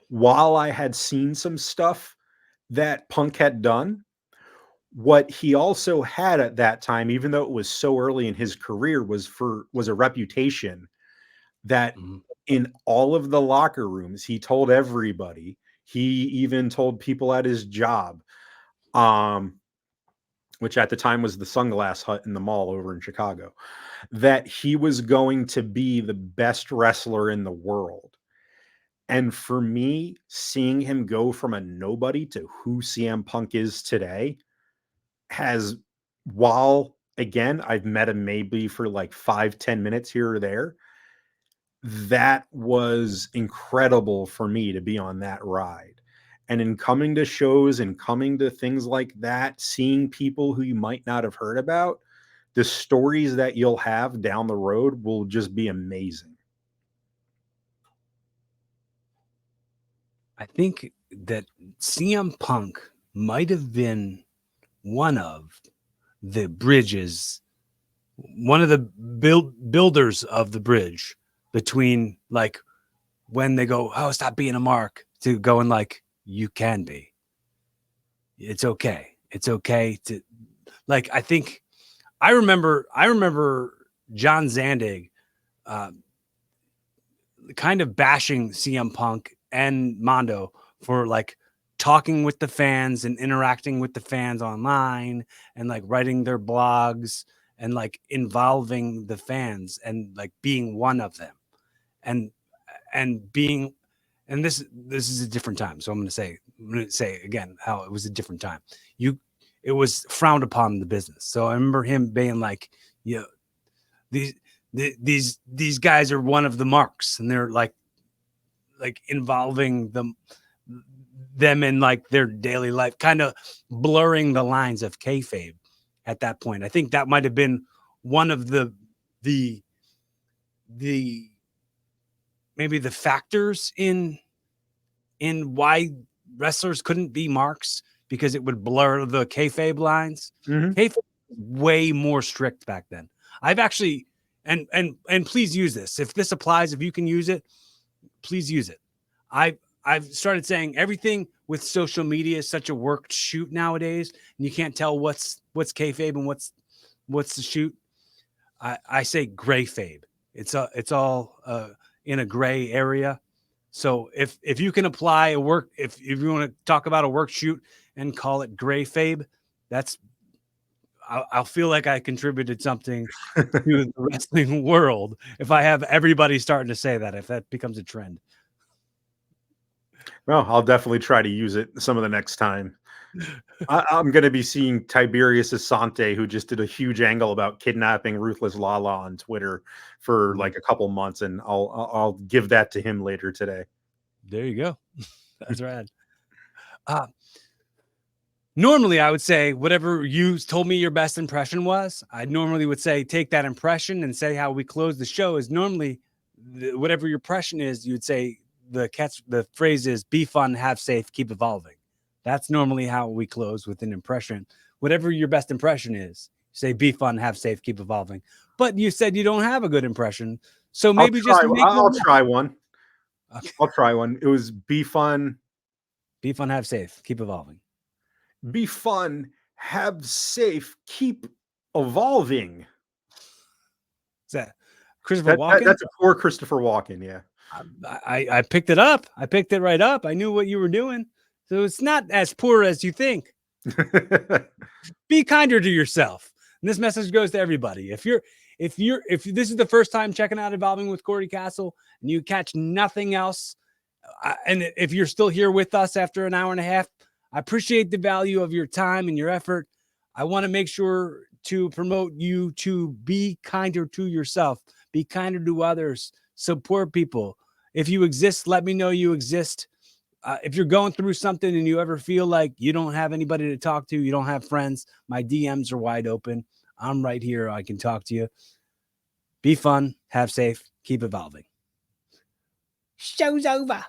while I had seen some stuff that Punk had done, what he also had at that time, even though it was so early in his career, was a reputation that in all of the locker rooms, he told everybody. He even told people at his job, which at the time was the Sunglass Hut in the mall over in Chicago, that he was going to be the best wrestler in the world. And for me, seeing him go from a nobody to who CM Punk is today while again, I've met him maybe for like 5-10 minutes here or there, that was incredible for me to be on that ride. And in coming to shows and coming to things like that, seeing people who you might not have heard about, the stories that you'll have down the road will just be amazing. I think that CM Punk might have been one of the bridges, one of the builders of the bridge between like when they go, oh, stop being a mark, to going like, you can be. It's okay. It's okay to like, I think I remember John Zandig kind of bashing CM Punk and Mondo for like talking with the fans and interacting with the fans online and like writing their blogs and like involving the fans and like being one of them and being, and this is a different time. So I'm going to say again how it was a different time. It was frowned upon in the business. So I remember him being like, these guys are one of the marks, and they're like involving them in like their daily life, kind of blurring the lines of kayfabe. at that point. I think that might have been one of the maybe the factors in why wrestlers couldn't be marks, because it would blur the kayfabe lines. Mhm. Kayfabe was way more strict back then. I've actually, and please use this. If this applies, if you can use it, please use it. I've started saying everything with social media is such a worked shoot nowadays, and you can't tell what's kayfabe and what's the shoot. I say gray fabe. It's all in a gray area. So if you can apply a work, if you want to talk about a work shoot and call it gray fabe, I'll feel like I contributed something to the wrestling world if I have everybody starting to say that, if that becomes a trend. Well, I'll definitely try to use it some of the next time. I'm going to be seeing Tiberius Asante, who just did a huge angle about kidnapping Ruthless Lala on Twitter for like a couple months, and I'll give that to him later today. There you go. That's rad. Normally, I would say whatever you told me your best impression was, I normally would say take that impression and say how we close the show is normally whatever your impression is. You'd say the phrase is be fun, have safe, keep evolving. That's normally how we close with an impression. Whatever your best impression is, say be fun, have safe, keep evolving. But you said you don't have a good impression, so maybe I'll try one. Okay. I'll try one. It was be fun, have safe, keep evolving. Be fun, have safe, keep evolving. Is that Christopher Walken? That's a poor Christopher Walken. Yeah. I picked it up. I picked it right up. I knew what you were doing. So it's not as poor as you think. Be kinder to yourself. And this message goes to everybody. If this is the first time checking out Evolving with Cory Kastle and you catch nothing else, and if you're still here with us after an hour and a half, I appreciate the value of your time and your effort. I want to make sure to promote you to be kinder to yourself, be kinder to others, support people. If you exist, let me know you exist. If you're going through something and you ever feel like you don't have anybody to talk to, you don't have friends, my DMs are wide open. I'm right here. I can talk to you. Be fun, have safe, keep evolving. Show's over.